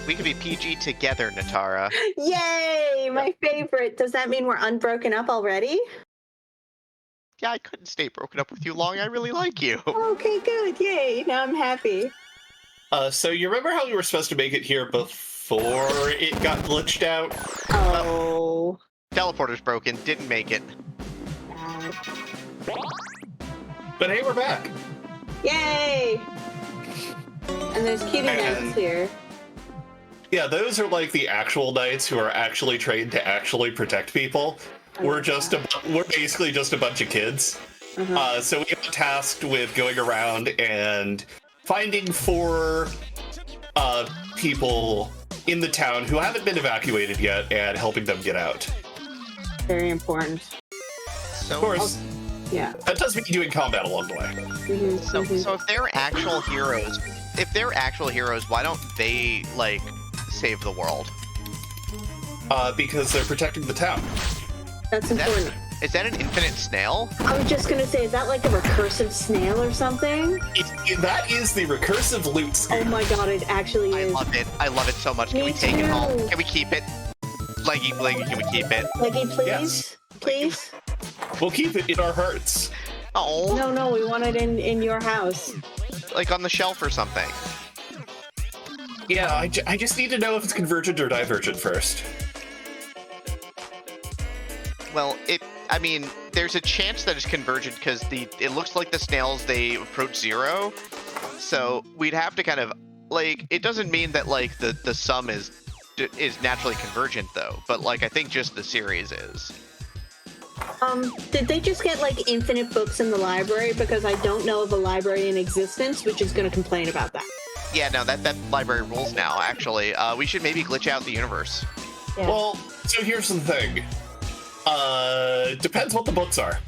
We could be PG together, Natara. Yay! My favorite. Does that mean we're unbroken up already? Yeah, I couldn't stay broken up with you long. I really like you. Okay, good. Yay. Now I'm happy. So you remember how we were supposed to make it here before it got glitched out? Oh. Teleporter's broken. Didn't make it. But hey, we're back. Yay! And there's cutie knights here. Yeah, those are like the actual knights who are actually trained to actually protect people. We're basically just a bunch of kids. So we got tasked with going around and finding 4 people in the town who haven't been evacuated yet and helping them get out. Very important. So, Of course, Yeah. that does mean doing combat along the way. so if they're actual heroes, why don't they, like, save the world? Because they're protecting the town. That's important. Is that an infinite snail? I was just gonna say, is that like a recursive snail or something? That is the recursive loot Oh scheme. my god, it actually I is. love it. I love it so much. Can Me we take it home? too. Can we keep it? Leggy, can we keep it? Leggy, please? Yes. Please? We'll keep it in our hearts. Oh, No, we want it in your house. like on the shelf or something. Yeah, I just need to know if it's convergent or divergent first. Well, I mean, there's a chance that it's convergent because it looks like the snails, they approach 0. So we'd have to kind of, like, it doesn't mean that, like, the sum is naturally convergent, though. But, like, I think just the series is. Did they just get like infinite books in the library? Because I don't know of a library in existence which is gonna complain about that. Yeah, no, that library rules now, actually. We should maybe glitch out the universe. Yeah. Well, so here's the thing. Depends what the books are.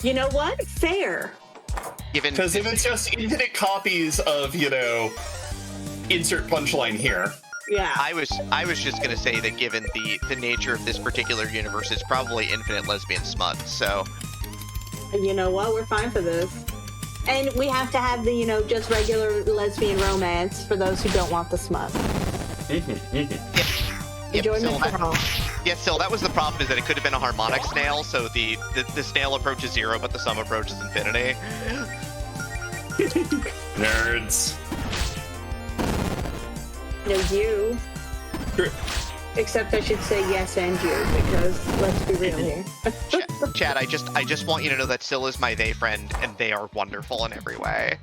You know what? Fair. Given Because if it's just infinite copies of, insert punchline here. Yeah. I was just gonna say that given the nature of this particular universe, it's probably infinite lesbian smut. So You know what? We're fine for this. And we have to have the, just regular lesbian romance for those who don't want the smut. Enjoyment for all. yeah, still that was the problem, is that it could have been a harmonic snail. So the snail approaches 0, but the sum approaches infinity. Nerds. No, you. Sure. Except I should say yes and you, because let's be real here. Chad, I just want you to know that Syl is my they friend, and they are wonderful in every way.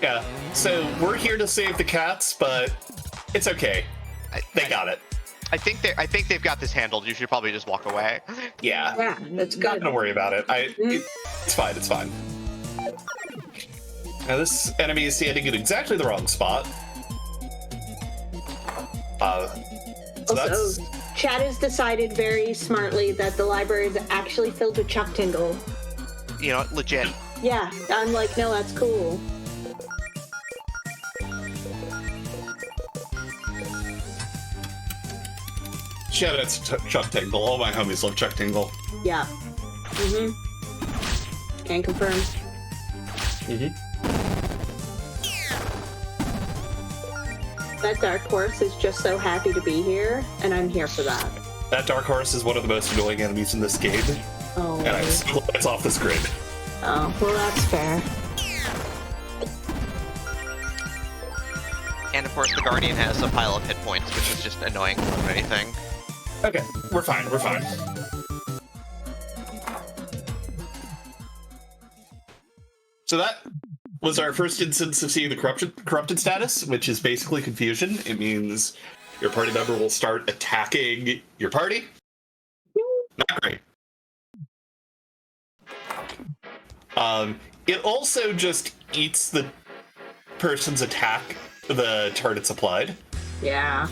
Yeah, so we're here to save the cats, but it's okay. They got it. I think they've got this handled. You should probably just walk away. Yeah. Yeah, that's Not good. gonna worry about it. It's fine, it's fine. Now this enemy is standing in exactly the wrong spot. So that's... Also, Chad has decided very smartly that the library is actually filled with Chuck Tingle. You know, legit. Yeah, I'm like, no, that's cool. Shout out to Chuck Tingle. All my homies love Chuck Tingle. Yeah. Can confirm. That dark horse is just so happy to be here, and I'm here for that. That Dark Horse is one of the most annoying enemies in this game, Oh. and I'm so glad it's off this grid. Oh, well, that's fair. And of course, the Guardian has a pile of hit points, which is just annoying more than anything. Okay, we're fine, we're fine. So that was our first instance of seeing the corrupted status, which is basically confusion. It means your party member will start attacking your party. Not great. It also just eats the person's attack the turn it's applied. Yeah.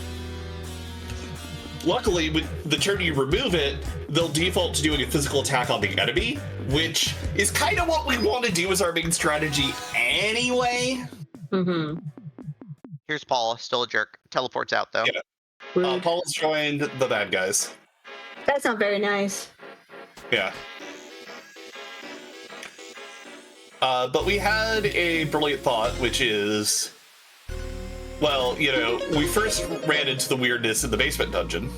Luckily, with the turn you remove it, they'll default to doing a physical attack on the enemy, which is kind of what we want to do as our main strategy anyway. Mm-hmm. Here's Paul, still a jerk. Teleports out, though. Yeah. Paul's joined the bad guys. That's not very nice. Yeah. But we had a brilliant thought, which is, well, you know, we first ran into the weirdness in the basement dungeon.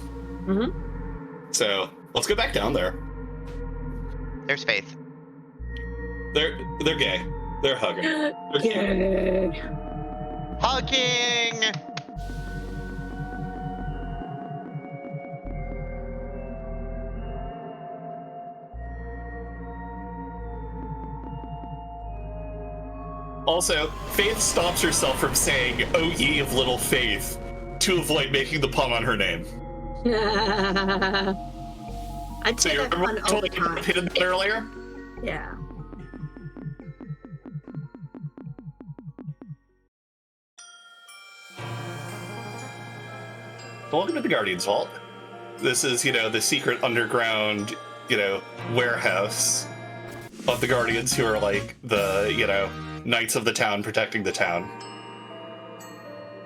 Mm-hmm. So let's go back down there. There's Faith. They're gay. They're hugging. They're cute. Yay. Hugging! Also, Faith stops herself from saying, "Oh ye of little faith," to avoid making the pun on her name. I'd So say you that remember one all the totally time. hidden that earlier? Yeah. Welcome to the Guardian's Vault. This is, you know, the secret underground, you know, warehouse of the Guardians, who are like the, you know, knights of the town protecting the town.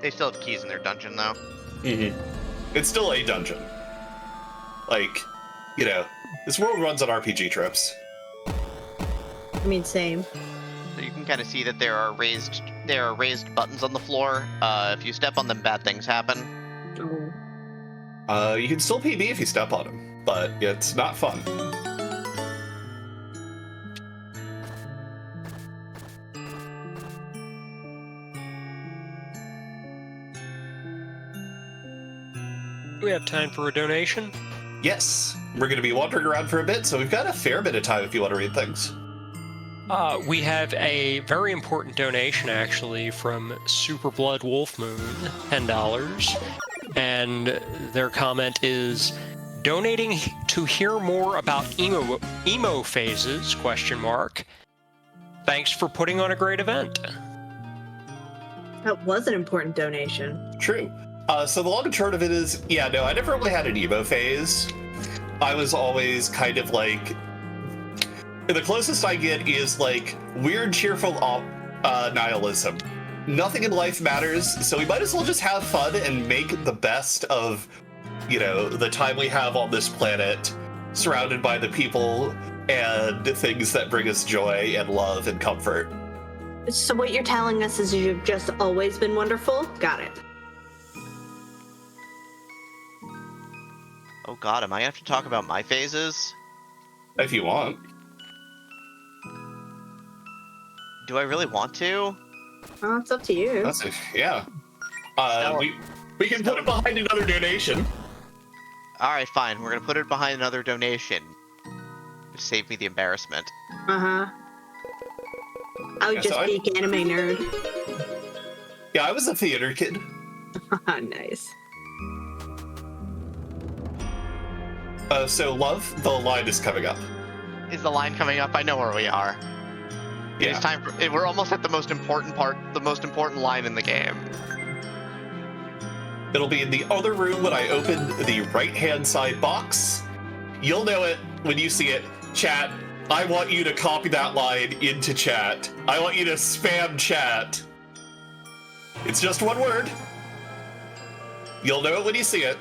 They still have keys in their dungeon, though. Mm-hmm. It's still a dungeon. Like, you know, this world runs on RPG tropes. I mean, same. So you can kind of see that there are raised buttons on the floor. If you step on them, bad things happen. Oh. You can still PB if you step on them, but it's not fun. Do we have time for a donation? Yes, we're going to be wandering around for a bit, so we've got a fair bit of time if you want to read things. We have a very important donation, actually, from Super Blood Wolf Moon, $10. And their comment is, donating to hear more about emo phases, ? Thanks for putting on a great event. That was an important donation. True. So the long and short of it is, yeah, no, I never really had an emo phase. I was always kind of like, the closest I get is like weird, cheerful nihilism. Nothing in life matters, so we might as well just have fun and make the best of, you know, the time we have on this planet, surrounded by the people and things that bring us joy and love and comfort. So what you're telling us is you've just always been wonderful? Got it. Oh god, am I gonna have to talk about my phases? If you want. Do I really want to? Well, it's up to you. That's it. Yeah. We can put it behind another donation. Alright, fine. We're gonna put it behind another donation. Just save me the embarrassment. Uh-huh. I would Yeah, just so speak anime nerd. Yeah, I was a theater kid. Nice. So, Love, the line is coming up. Is the line coming up? I know where we are. Yeah. It's time for. We're almost at the most important part, the most important line in the game. It'll be in the other room when I open the right-hand side box. You'll know it when you see it. Chat, I want you to copy that line into chat. I want you to spam chat. It's just one word. You'll know it when you see it.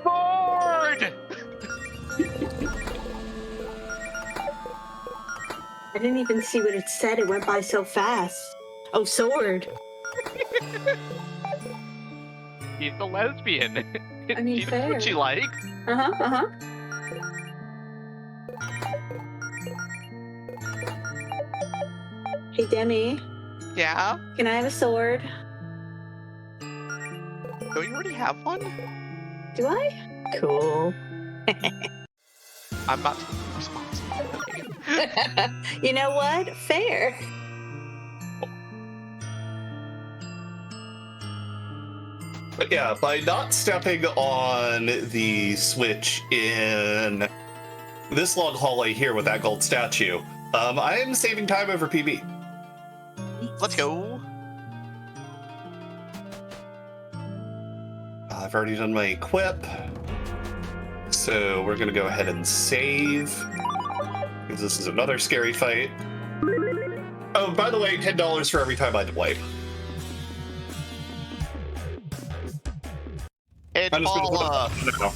Bored! I didn't even see what it said. It went by so fast. Oh, sword. He's a lesbian. I mean, She knows fair. what she likes. Uh-huh, uh-huh. Hey, Demi, Yeah? can I have a sword? Don't you already have one? Do I? Cool. I'm not responsible. You know what? Fair. But yeah, by not stepping on the switch in this long hallway here with that gold statue, I am saving time over PB. Let's go. I've already done my equip, so we're gonna go ahead and save, because this is another scary fight. Oh, by the way, $10 for every time I wipe. It's I'm just gonna put Paula. it now.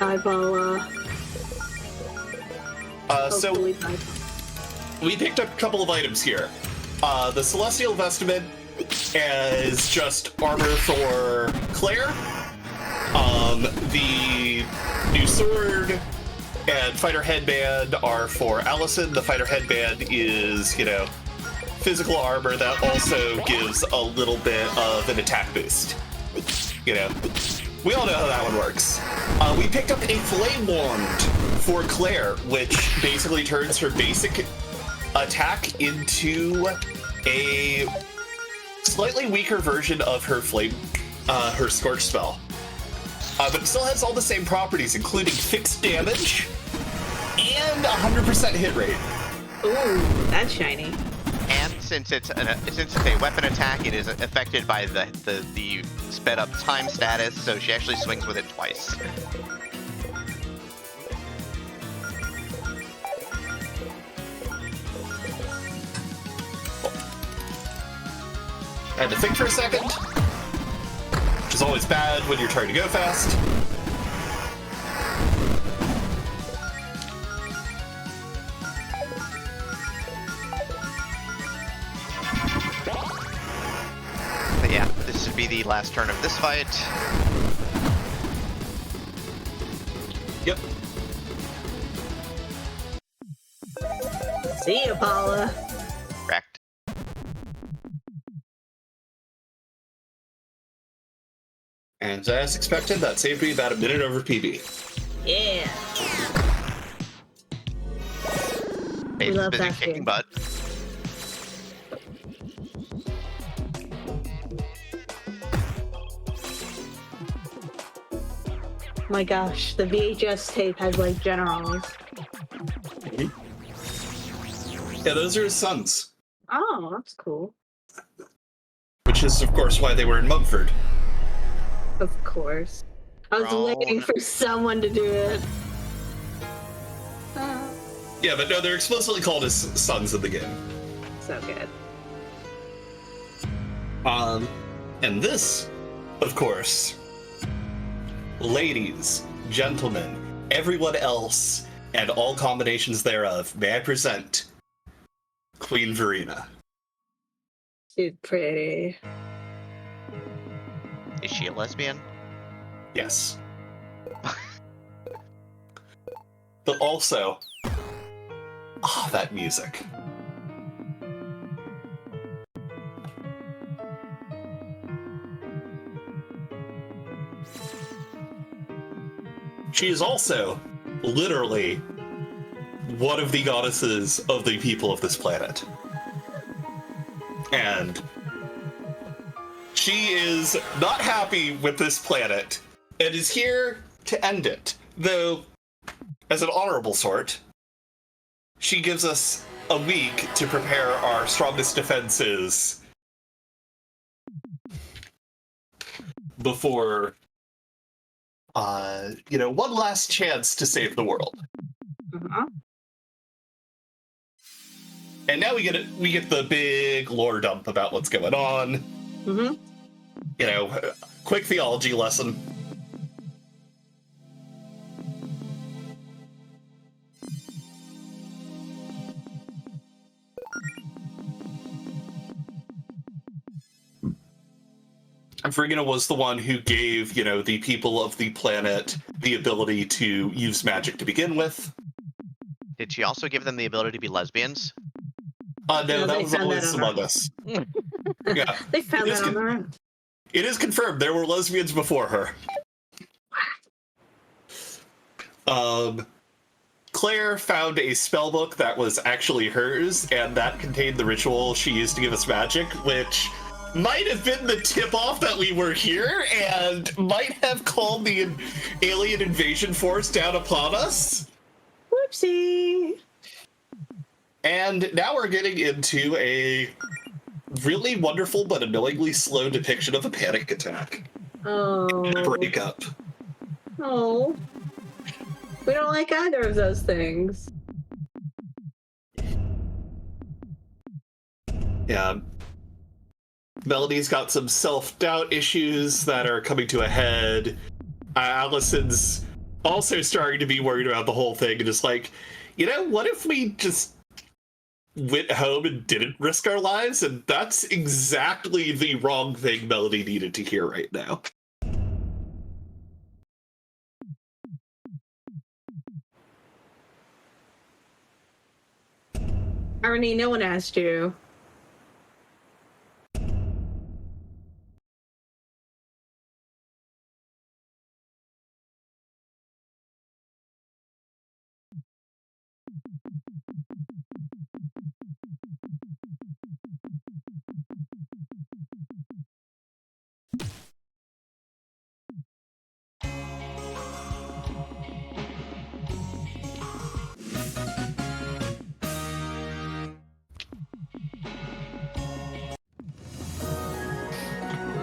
Eyeball, So hopefully bye. we picked up a couple of items here. The Celestial Vestment is just armor for Claire. The new sword and fighter headband are for Allison. The fighter headband is, you know, physical armor that also gives a little bit of an attack boost. You know, we all know how that one works. We picked up a flame wand for Claire, which basically turns her basic attack into a slightly weaker version of her flame, her scorch spell. But it still has all the same properties, including fixed damage and 100% hit rate. Ooh, that's shiny. And since it's a weapon attack, it is affected by the sped up time status, so she actually swings with it twice. I had to think for a second, which is always bad when you're trying to go fast. But yeah, this should be the last turn of this fight. Yep. See ya, Paula. Correct. And as expected, that saved me about a minute over PB. Yeah. Babe's love busy that kicking game. butt. My gosh, the VHS tape has like generals. Yeah, those are his sons, Oh, that's cool. which is, of course, why they were in Mumford. Of course. I was Grown. waiting for someone to do it. Yeah, but no, they're explicitly called as sons in the game. So good. And this, of course, ladies, gentlemen, everyone else, and all combinations thereof, may I present Queen Verena. She's pretty. Is she a lesbian? Yes. But also, that music. She is also, literally, one of the goddesses of the people of this planet. And she is not happy with this planet and is here to end it. Though, as an honorable sort, she gives us a week to prepare our strongest defenses before, one last chance to save the world. Uh-huh. And now we get the big lore dump about what's going on. Mm-hmm. You know, quick theology lesson. Verena was the one who gave, the people of the planet the ability to use magic to begin with. Did she also give them the ability to be lesbians? No, No, that they was found always that on Among Us. Yeah. They found It is that on their own. It is confirmed there were lesbians before her. Claire found a spellbook that was actually hers, and that contained the ritual she used to give us magic, which might have been the tip-off that we were here and might have called the alien invasion force down upon us. Whoopsie. And now we're getting into a really wonderful but annoyingly slow depiction of a panic attack. Oh. And a breakup. Oh. We don't like either of those things. Yeah. Melody's got some self-doubt issues that are coming to a head. Allison's also starting to be worried about the whole thing and just like, you know, what if we just went home and didn't risk our lives? And that's exactly the wrong thing Melody needed to hear right now. Arnie, no one asked you.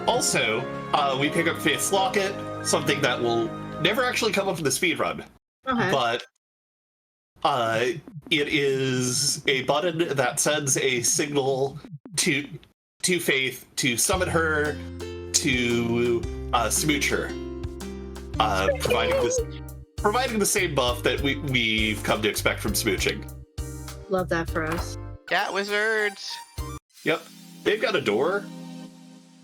Also, we pick up Faith's Locket, something that will never actually come up in the speedrun. Okay. But it is a button that sends a signal to Faith to summon her, to smooch her, providing the same buff that we've come to expect from smooching. Love that for us. Cat wizards. Yep, they've got a door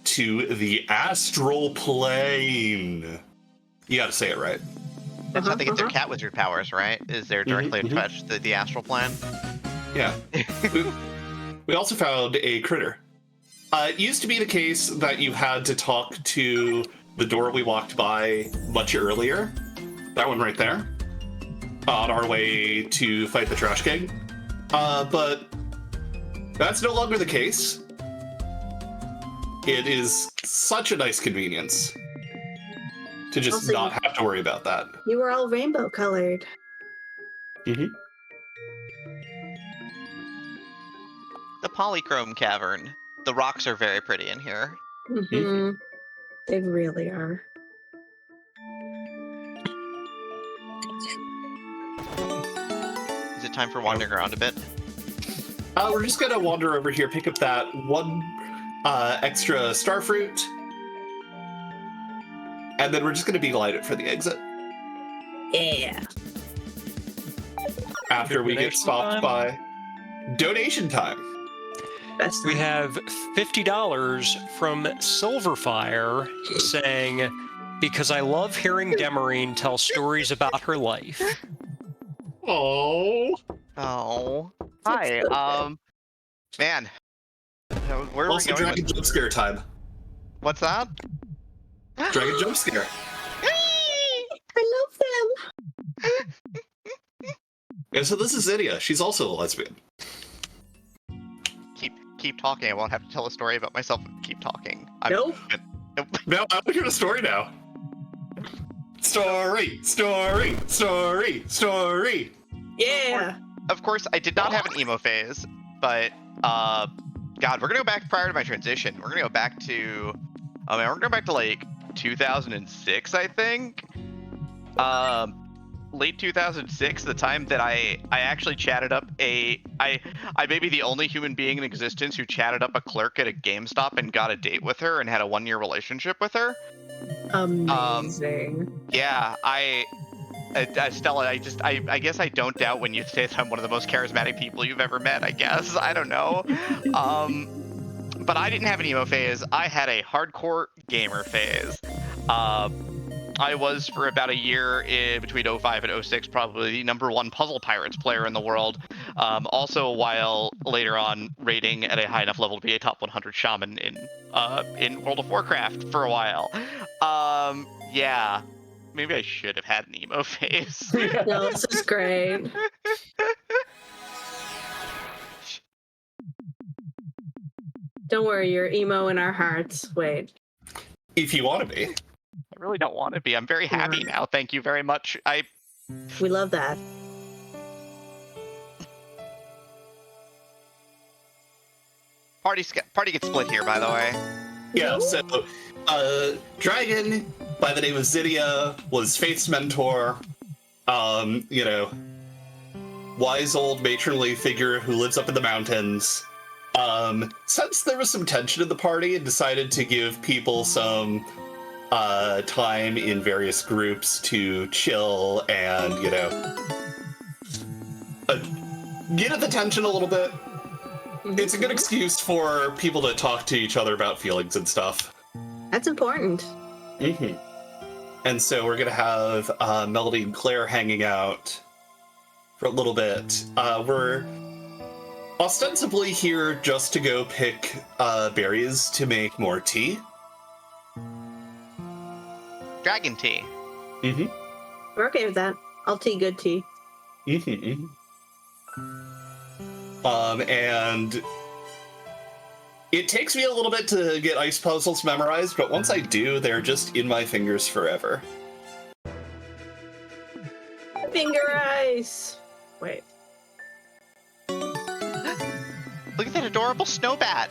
to the astral plane. You gotta say it right. That's how they get their cat wizard powers, right? Is they're directly Mhm, attached to the astral plane. Yeah. We also found a critter. It used to be the case that you had to talk to the door we walked by much earlier. That one right there. On our way to fight the Trash King. But that's no longer the case. It is such a nice convenience to just Also, not have to worry about that. You were all rainbow colored. Mm-hmm. The polychrome cavern. The rocks are very pretty in here. Mm-hmm. They really are. Is it time for wandering around a bit? We're just gonna wander over here, pick up that one extra starfruit, and then we're just gonna beeline it for the exit. Yeah. After we get Donation stopped time? by donation time. Best We time. have $50 from Silverfire saying, because I love hearing Demarine tell stories about her life. Oh. Oh. Hi. Man. Where are we Also, going dragon with jump scare time. What's that? Dragon jump scare. I love them. And so this is Idia. She's also a lesbian. Keep talking. I won't have to tell a story about myself. Keep talking. Nope. Nope. No, I want to hear the story now. Story. Yeah. Of course, I did not have an emo phase, but God, we're gonna go back prior to my transition. We're gonna go back to, we're gonna go back to like 2006, I think. Late 2006, the time that I actually chatted up I may be the only human being in existence who chatted up a clerk at a GameStop and got a date with her and had a 1-year relationship with her. Amazing. Yeah, Stella, I guess I don't doubt when you say that I'm one of the most charismatic people you've ever met, I guess. I don't know. But I didn't have an emo phase. I had a hardcore gamer phase. I was, for about a year in between 05 and 06, probably the #1 Puzzle Pirates player in the world. Also, a while later on, rating at a high enough level to be a top 100 shaman in World of Warcraft for a while. Yeah. Maybe I should have had an emo phase. No, this is great. Don't worry, you're emo in our hearts. Wait. If you want to be. I really don't want to be. I'm very happy now. Thank you very much. We love that. Party gets split here, by the way. Yeah, so Dragon, by the name of Zydia, was Faith's mentor. You know, wise old matronly figure who lives up in the mountains. Since there was some tension in the party and decided to give people some time in various groups to chill and, you know, get at the tension a little bit. It's a good excuse for people to talk to each other about feelings and stuff. That's important. And so we're going to have Melody and Claire hanging out for a little bit. We're ostensibly here just to go pick berries to make more tea. Dragon tea. We're okay with that. I'll tea good tea. And it takes me a little bit to get ice puzzles memorized, but once I do, they're just in my fingers forever. Finger ice. Wait. Look at that adorable snowbat.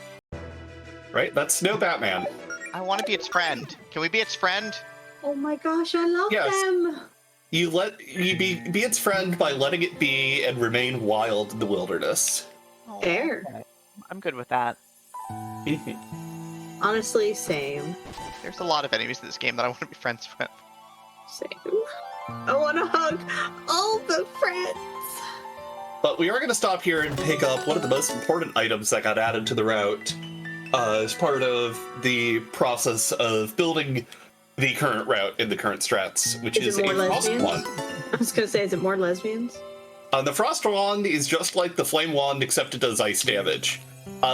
Right? That's Snow Batman. I want to be its friend. Can we be its friend? Oh my gosh, I love them. You be its friend by letting it be and remain wild in the wilderness. Oh, Fair. okay. I'm good with that. Honestly, same. There's a lot of enemies in this game that I want to be friends with. Same. I want to hug all the friends. But we are going to stop here and pick up one of the most important items that got added to the route as part of the process of building the current route in the current strats, which is a frost wand. I was going to say, is it more lesbians? The frost wand is just like the flame wand, except it does ice damage,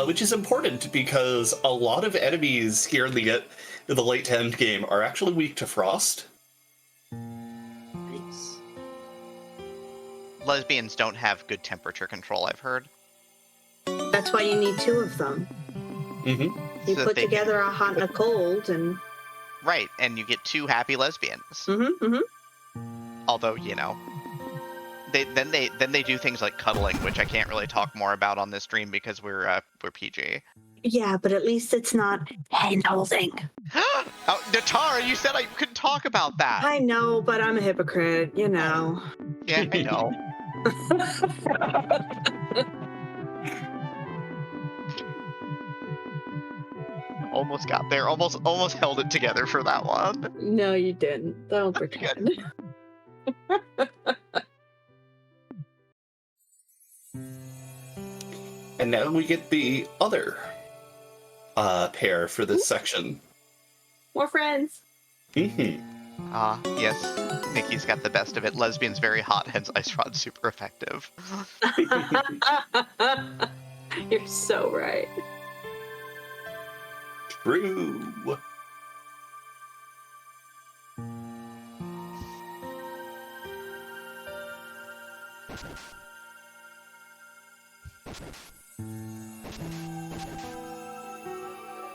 which is important because a lot of enemies here in the late to end game are actually weak to frost. Nice. Lesbians don't have good temperature control, I've heard. That's why you need two of them. You So put they together a hot and a cold, and Right, and you get two happy lesbians. Although, you know, then they do things like cuddling, which I can't really talk more about on this stream because we're PG. Yeah, but at least it's not hand holding. Oh, Natara, you said I couldn't talk about that. I know, but I'm a hypocrite, you know. Yeah, I know. Almost got there. Almost held it together for that one. No, you didn't. Don't pretend. And now we get the other pair for this section. More friends. Yes. Nikki's got the best of it. Lesbian's very hot, hence Ice Rod's super effective. You're so right. True.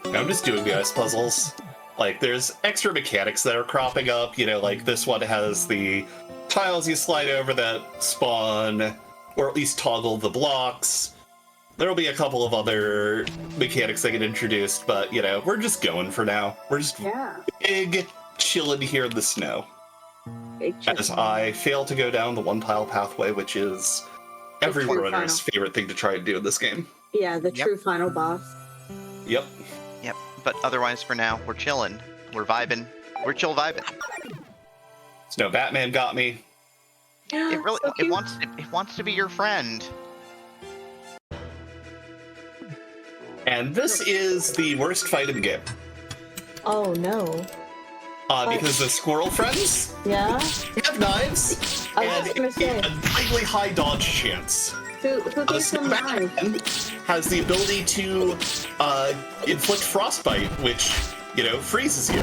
I'm just doing the ice puzzles. Like, there's extra mechanics that are cropping up, you know, like this one has the tiles you slide over that spawn, or at least toggle the blocks. There'll be a couple of other mechanics that get introduced, but, you know, we're just going for now. We're just big chilling here in the snow. As I fail to go down the one-tile pathway, which is every runner's favorite thing to try and do in this game. Yeah, the true final boss. Yep. But otherwise, for now, we're chilling. We're vibing. We're chill vibing. Snow Batman got me. It really So cute. it wants to be your friend. And this is the worst fight in the game. Oh no. Because the squirrel friends Yeah? have knives I was and just gonna say. a slightly high dodge chance. Who gave Snow them knives? Batman has the ability to inflict frostbite, which, you know, freezes you.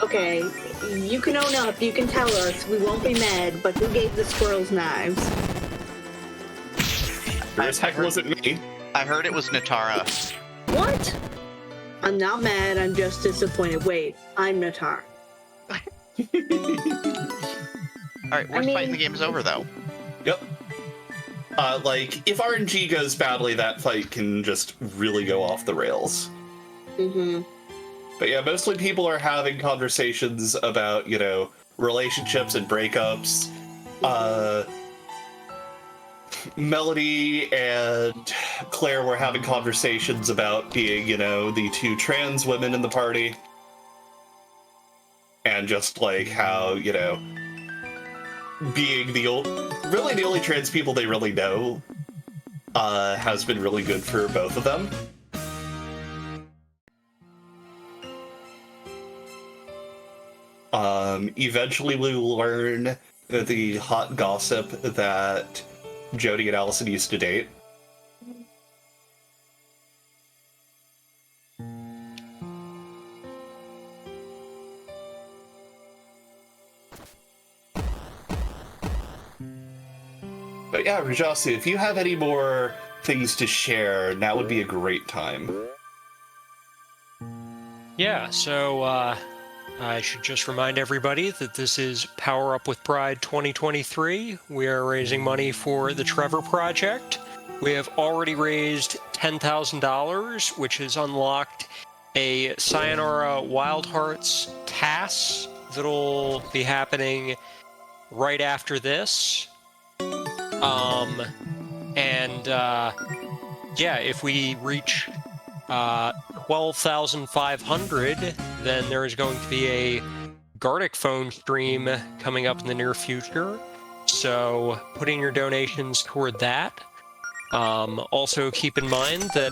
Okay, you can own up, you can tell us, we won't be mad, but who gave the squirrels knives? Sure as heck wasn't me. I heard it was Natara. What? I'm not mad, I'm just disappointed. Wait, I'm Natar. Alright, worst fight in the game is over, though. Yep. Like, if RNG goes badly, that fight can just really go off the rails. Mm-hmm. But yeah, mostly people are having conversations about, you know, relationships and breakups. Melody and Claire were having conversations about being, you know, the two trans women in the party. And just, like, how, you know, being really the only trans people they really know has been really good for both of them. Eventually we will learn the hot gossip that Jody and Allison used to date. But yeah, Rajasu, if you have any more things to share, now would be a great time. Yeah, so I should just remind everybody that this is Power Up with Pride 2023. We are raising money for the Trevor Project. We have already raised $10,000, which has unlocked a Sayonara Wild Hearts TAS that'll be happening right after this. Yeah, if we reach 12,500, then there is going to be a Gartic phone stream coming up in the near future. So putting your donations toward that. Also keep in mind that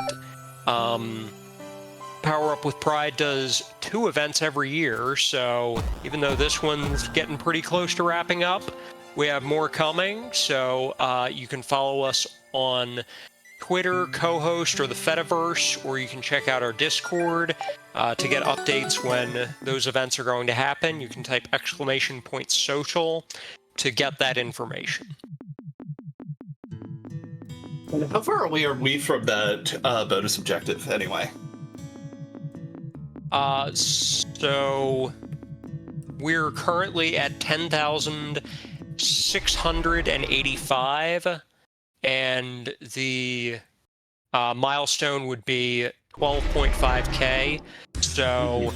Power Up with Pride does 2 events every year. So even though this one's getting pretty close to wrapping up, we have more coming. So you can follow us on Twitter, co-host, or the Fediverse, or you can check out our Discord to get updates when those events are going to happen. You can type !social to get that information. How far away are we from that bonus objective, anyway? So we're currently at 10,685. And the milestone would be 12.5K. So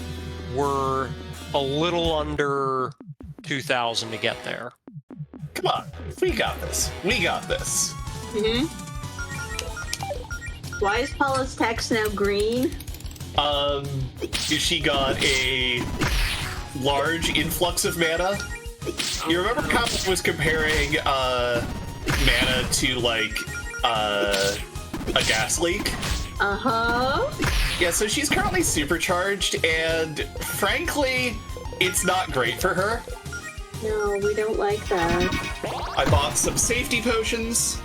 we're a little under 2,000 to get there. Come on, we got this. We got this. Mm-hmm. Why is Paula's text now green? She got a large influx of mana. You remember Comic was comparing mana to like a gas leak? Uh-huh. Yeah, so she's currently supercharged, and frankly, it's not great for her. No, we don't like that. I bought some safety potions.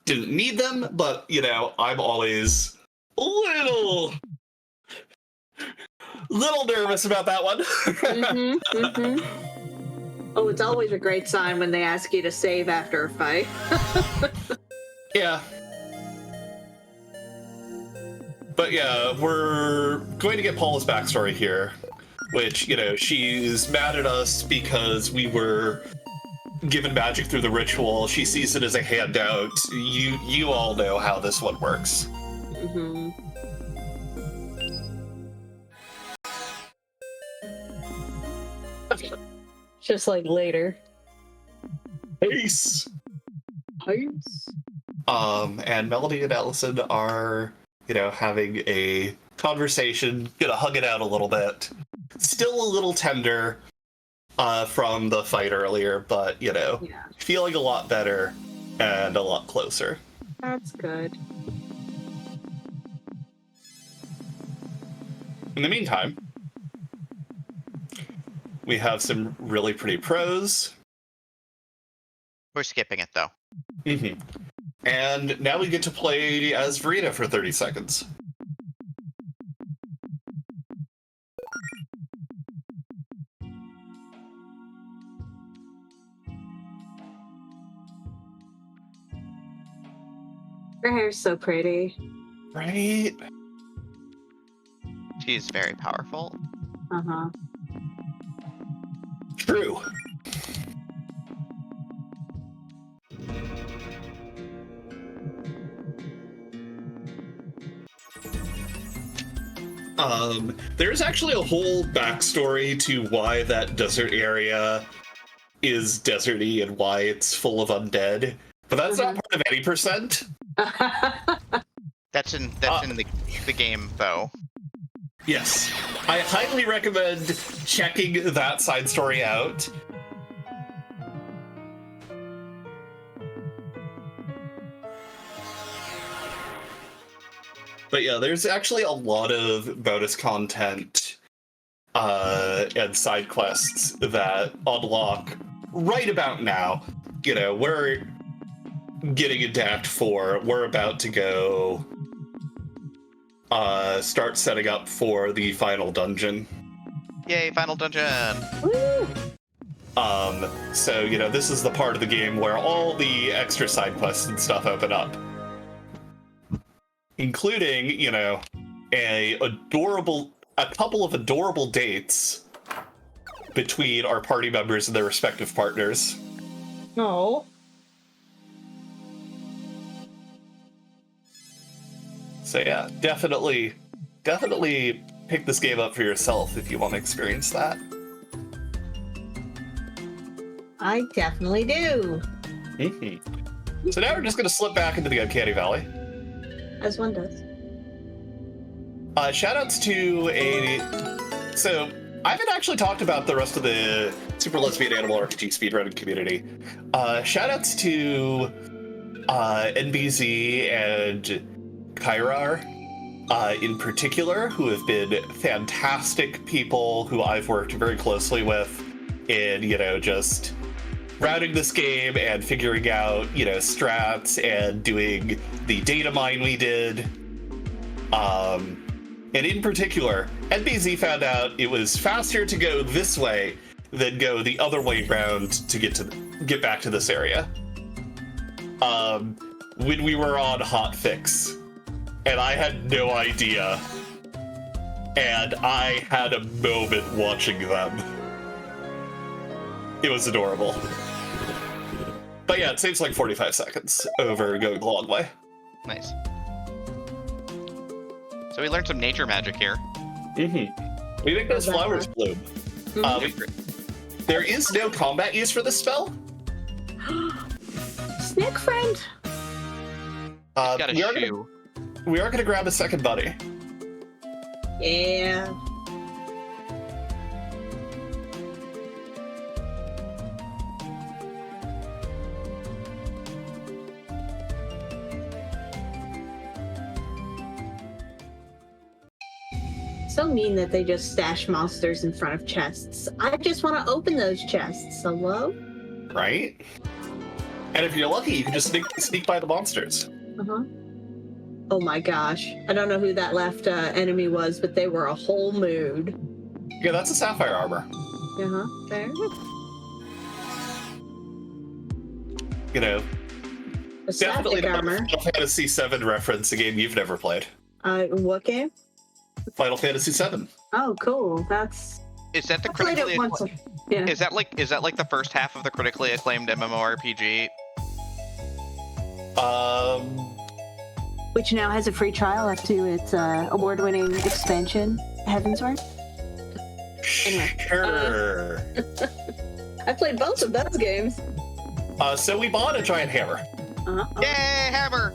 Didn't need them, but you know, I'm always a little nervous about that one. Mm-hmm, mm-hmm. Oh, it's always a great sign when they ask you to save after a fight. Yeah. But yeah, we're going to get Paula's backstory here, which, you know, she's mad at us because we were given magic through the ritual. She sees it as a handout. You all know how this one works. Mm-hmm. Just like later. Peace. Peace. And Melody and Allison are, you know, having a conversation, gonna hug it out a little bit. Still a little tender from the fight earlier, but, you know, Yeah, feeling a lot better and a lot closer. that's good. In the meantime, we have some really pretty prose. We're skipping it, though. Mm-hmm. And now we get to play as Verita for 30 seconds. Her hair's so pretty. Right? She's very powerful. Uh-huh. True. There's actually a whole backstory to why that desert area is deserty and why it's full of undead, but that's not part of any percent. That's in the game though. Yes, I highly recommend checking that side story out. But yeah, there's actually a lot of bonus content and side quests that unlock right about now. You know, we're getting into Act 4. We're about to go start setting up for the final dungeon. Yay, final dungeon! Woo! So, you know, this is the part of the game where all the extra side quests and stuff open up. Including, you know, a couple of adorable dates between our party members and their respective partners. Oh. So yeah, definitely pick this game up for yourself if you want to experience that. I definitely do. Mm-hmm. So now we're just going to slip back into the Uncanny Valley. As one does. Shoutouts to So, I haven't actually talked about the rest of the Super Lesbian Animal RPG speedrunning community. Shoutouts to NBZ and Kairar in particular, who have been fantastic people who I've worked very closely with in, you know, just routing this game and figuring out, you know, strats and doing the data mine we did. And in particular, NBZ found out it was faster to go this way than go the other way around to get back to this area. When we were on Hotfix, and I had no idea, and I had a moment watching them. It was adorable. But yeah, it saves like 45 seconds over going the long way. Nice. So we learned some nature magic here. Mm-hmm. We make those flowers bloom. There is no combat use for this spell. Snake friend. Got a shoe. We are going to grab a second buddy. Yeah. So mean that they just stash monsters in front of chests. I just want to open those chests. Hello? Right? And if you're lucky, you can just sneak by the monsters. Uh-huh. Oh my gosh. I don't know who that left enemy was, but they were a whole mood. Yeah, that's a sapphire armor. Uh-huh. There. You know, A definitely static not a armor. Final Fantasy VII reference, a game you've never played. What game? Final Fantasy VII. Oh, cool. That's... Is that the I played critically it once. acclaimed? Yeah. Is that like the first half of the critically acclaimed MMORPG? Which now has a free trial up to its award-winning expansion, Heavensward. Anyway, Sure. I played both of those games. So we bought a giant hammer. Uh-huh. Yay, hammer!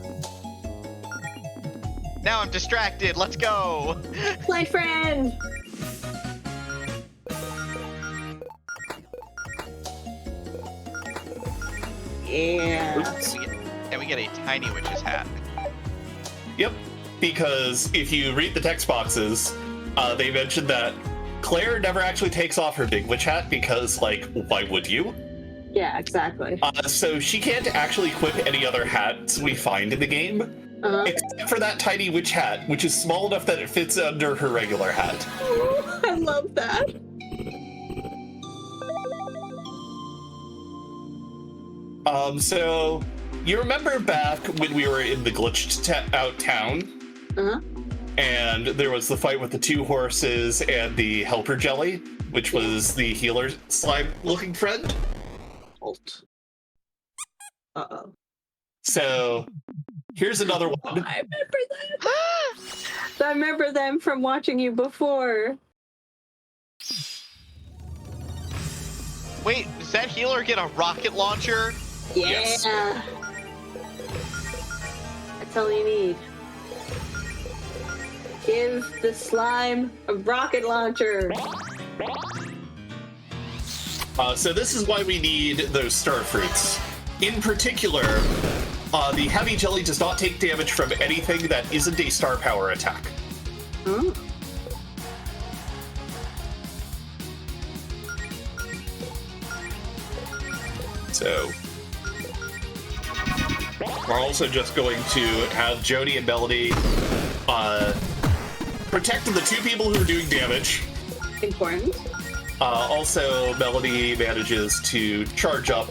Now I'm distracted. Let's go. Play friend! Yeah. And we get a tiny witch's hat. Yep. Because if you read the text boxes, they mentioned that Claire never actually takes off her big witch hat because, like, why would you? Yeah, exactly. So she can't actually equip any other hats we find in the game, except for that tiny witch hat, which is small enough that it fits under her regular hat. Oh, I love that. So You remember back when we were in the glitched out town? Uh-huh. And there was the fight with the 2 horses and the helper jelly, which was the healer slime-looking friend? Halt. Uh-oh. So, here's another one. I remember them. I remember them from watching you before. Wait, does that healer get a rocket launcher? Yeah. Yes. That's all you need. Give the slime a rocket launcher. So this is why we need those star fruits. In particular, the heavy jelly does not take damage from anything that isn't a star power attack. Hmm. So we're also just going to have Jody and Melody protect the 2 people who are doing damage. Important. Also, Melody manages to charge up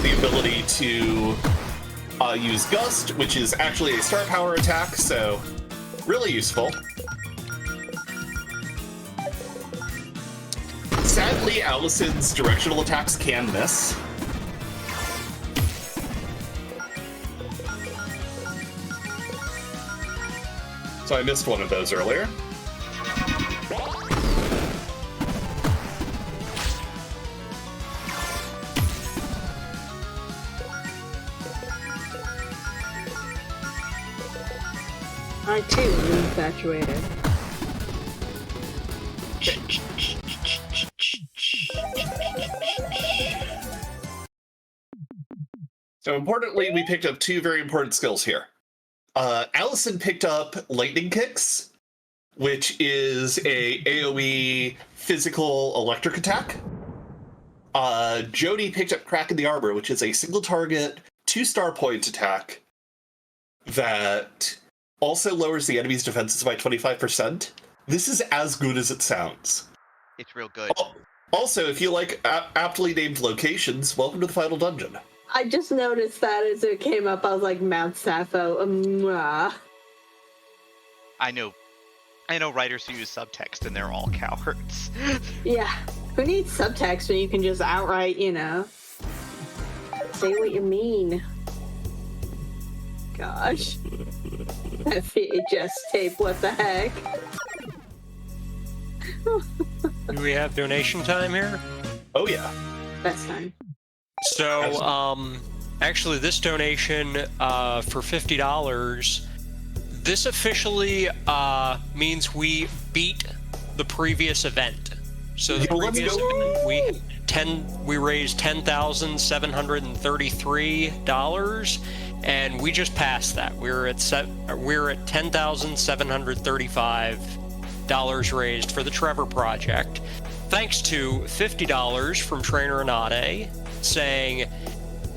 the ability to use Gust, which is actually a star power attack, so really useful. Sadly, Allison's directional attacks can miss. So I missed one of those earlier. I too am infatuated. So importantly, we picked up 2 very important skills here. Allison picked up Lightning Kicks, which is a AoE physical electric attack. Jody picked up Crack in the Armor, which is a single target 2 star point attack that also lowers the enemy's defenses by 25%. This is as good as it sounds. It's real good. Also, if you like aptly named locations, welcome to the final dungeon. I just noticed that as it came up, I was like, Mount Sappho. I know writers who use subtext and they're all cowards. Yeah. Who needs subtext when you can just outright, say what you mean? Gosh. That VHS tape, what the heck? Do we have donation time here? Oh yeah. Best time. So, actually, this donation for $50, this officially means we beat the previous event. So the previous event, we raised $10,733, and we just passed that. We're at $10,735 raised for the Trevor Project, thanks to $50 from Trainer Anade, saying,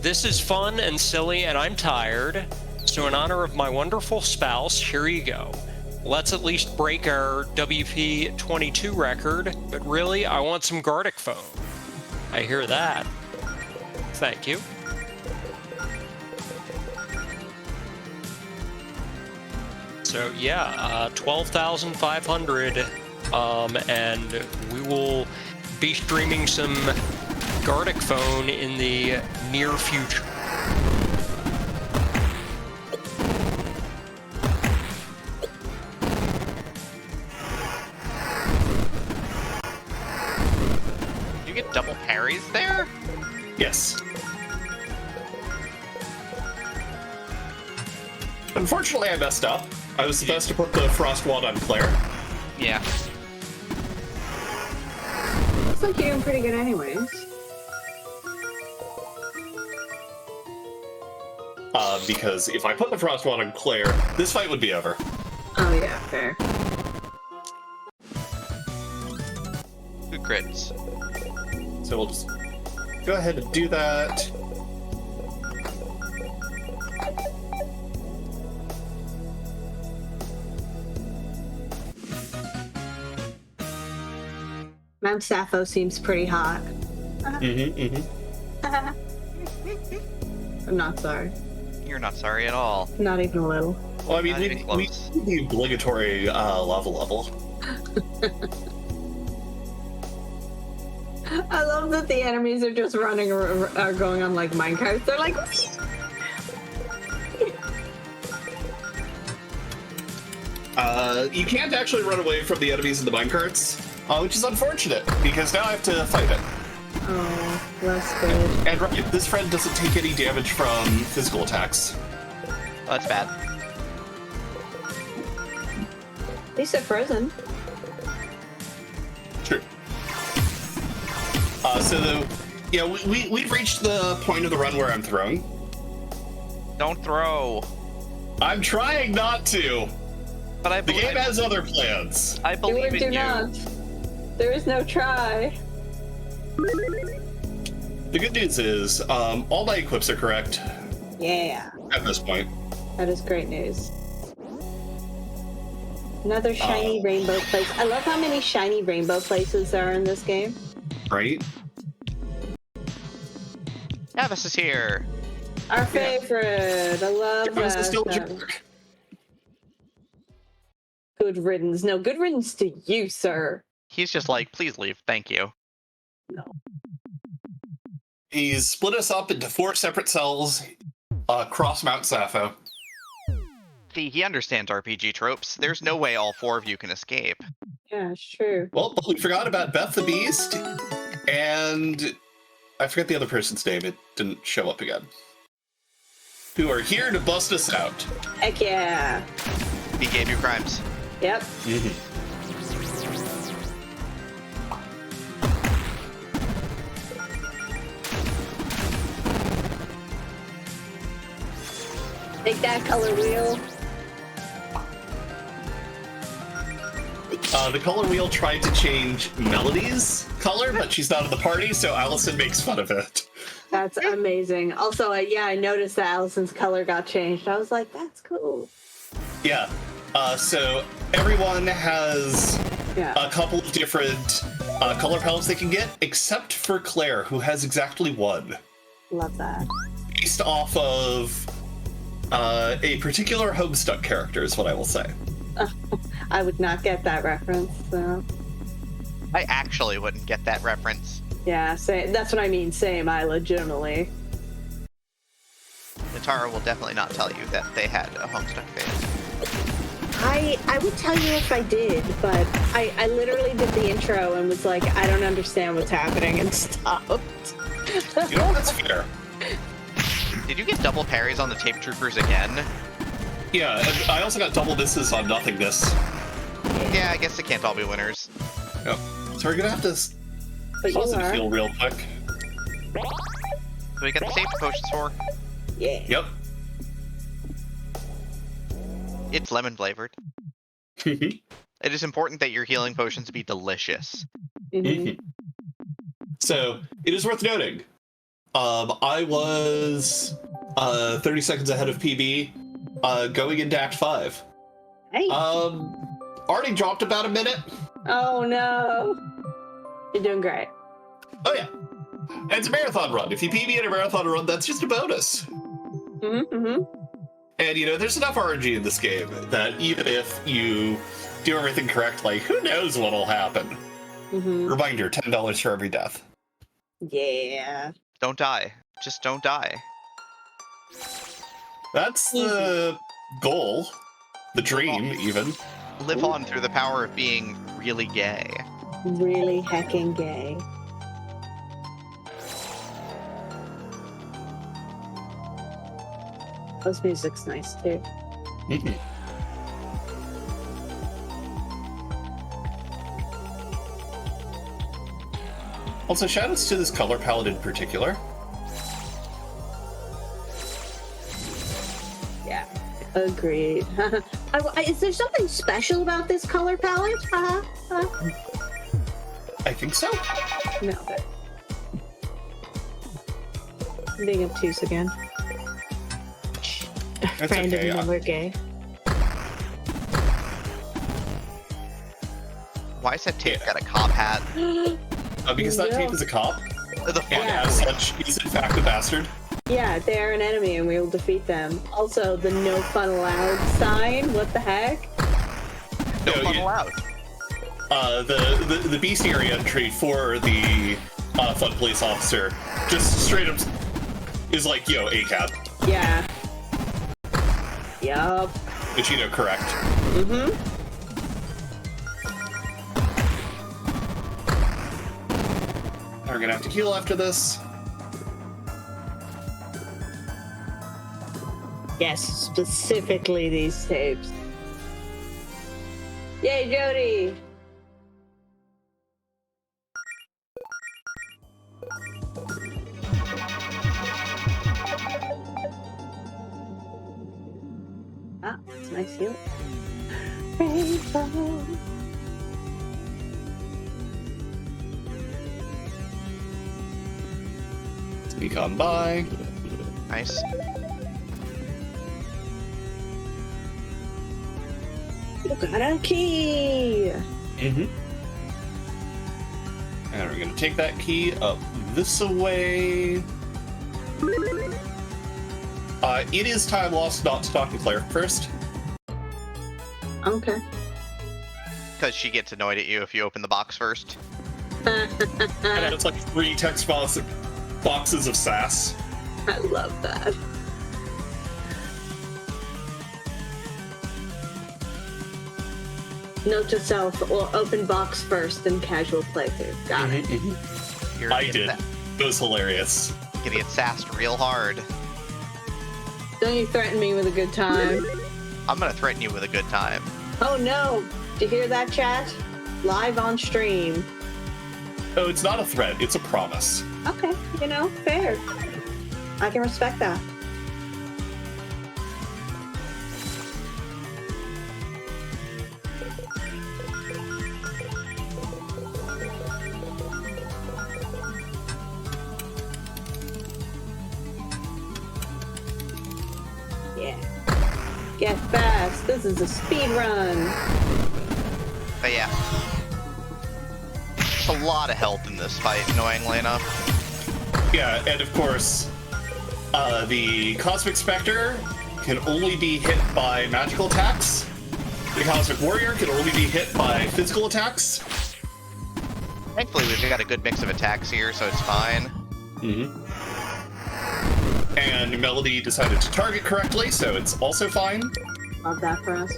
"This is fun and silly and I'm tired, so in honor of my wonderful spouse, here you go. Let's at least break our WP22 record, but really, I want some Gartic foam." I hear that. Thank you. So yeah, 12,500, and we will be streaming some Gartic phone in the near future. You get double parries there? Yes. Unfortunately, I messed up. I was supposed to put the Frost Wand on Claire. Yeah. Looks like you're doing pretty good anyways. Because if I put the Frost Wand on Claire, this fight would be over. Oh yeah, fair. Good crits. So we'll just go ahead and do that. Mount Sappho seems pretty hot. I'm not sorry. You're not sorry at all. Not even a little. Well, I mean, Not even we close. need the obligatory level. I love that the enemies are just running or are going on like minecarts. They're like, You can't actually run away from the enemies in the minecarts, which is unfortunate, because now I have to fight it. oh, less good. And right, this friend doesn't take any damage from physical attacks. Oh, that's bad. At least they're frozen. True. We've reached the point of the run where I'm throwing. Don't throw. I'm trying not to. But I The believe game has other plans. I Do believe or do in you. not. There is no try. The good news is, all my equips are correct Yeah, at this point. that is great news. Another shiny rainbow place. I love how many shiny rainbow places there are in this game. Right? Avis is here. Our favorite. I love Travis is still a that. jerk. Good riddance. No, good riddance to you, sir. He's just like, please leave, thank you. He's split us up into 4 separate cells across Mount Sappho. See, he understands RPG tropes. There's no way all 4 of you can escape. Yeah, it's true. Well, but we forgot about Beth the Beast, and I forget the other person's name. It didn't show up again. Who are here to bust us out. Heck yeah. He gave you crimes. Yep. Take that, color wheel. The color wheel tried to change Melody's color, but she's not in the party, so Allison makes fun of it. That's amazing. Also, yeah, I noticed that Allison's color got changed. I was like, that's cool. Yeah. So everyone has Yeah. a couple of different color palettes they can get, except for Claire, who has exactly one, Love that. based off of a particular Homestuck character, is what I will say. I would not get that reference. So. I actually wouldn't get that reference. Yeah, same. That's what I mean. Same. I legitimately. Natara will definitely not tell you that they had a Homestuck phase. I would tell you if I did, but I literally did the intro and was like, I don't understand what's happening and stopped. You know, that's fair. Did you get double parries on the Tape Troopers again? Yeah, and I also got double misses on nothingness. Yeah, I guess they can't all be winners. Yep. So we're gonna have to But you pause and are. feel real quick. So we got the safety potions for. Yeah. Yep. It's lemon flavored. It is important that your healing potions be delicious. Mhm. So it is worth noting. I was 30 seconds ahead of PB going into Act 5. Hey. Already dropped about a minute. Oh no. You're doing great. Oh yeah. And it's a marathon run. If you PB in a marathon run, that's just a bonus. Mm-hmm. And you know, there's enough RNG in this game that even if you do everything correct, like who knows what'll happen. Mm-hmm. Reminder, $10 for every death. Yeah. Don't die. Just don't die. That's the goal. The dream, even. Live on through the power of being really gay. Really heckin' gay. This music's nice too. Also, shoutouts to this color palette in particular. Yeah. Agreed. Is there something special about this color palette? I think so. No. But... I'm being obtuse again. That's Random okay. number gay. Why is that tape got a cop hat? Because that No. tape is a cop, The and Yeah. as such, he's in fact a bastard. Yeah, they're an enemy and we will defeat them. Also, the no fun allowed sign, what the heck? No fun allowed. The bestiary entry for the fun police officer just straight up is like, yo, ACAB. Yeah. Yup. Which, you know, correct. Mm-hmm. We're gonna have to heal after this. Yes, specifically these tapes. Yay, Jody! Ah, it's nice heal. Rainbow. We come by. Nice. You got a key! Mm-hmm. And we're gonna take that key up this way. It is time lost not to talk to Claire first. Okay. Because she gets annoyed at you if you open the box first. And it's like 3 text boxes of sass. I love that. Note to self, or open box first and casual playthrough. Got it. You're I gonna did. get It was hilarious. Gonna get sassed real hard. Don't you threaten me with a good time. I'm gonna threaten you with a good time. Oh no! Did you hear that, chat? Live on stream. Oh, it's not a threat, it's a promise. Okay, you know, fair. I can respect that. Yeah. Get fast. This is a speed run. But yeah. There's a lot of health in this fight, annoyingly enough. Yeah, and of course, the Cosmic Spectre can only be hit by magical attacks. The Cosmic Warrior can only be hit by physical attacks. Thankfully, we've got a good mix of attacks here, so it's fine. Mm-hmm. And Melody decided to target correctly, so it's also fine. Love that for us.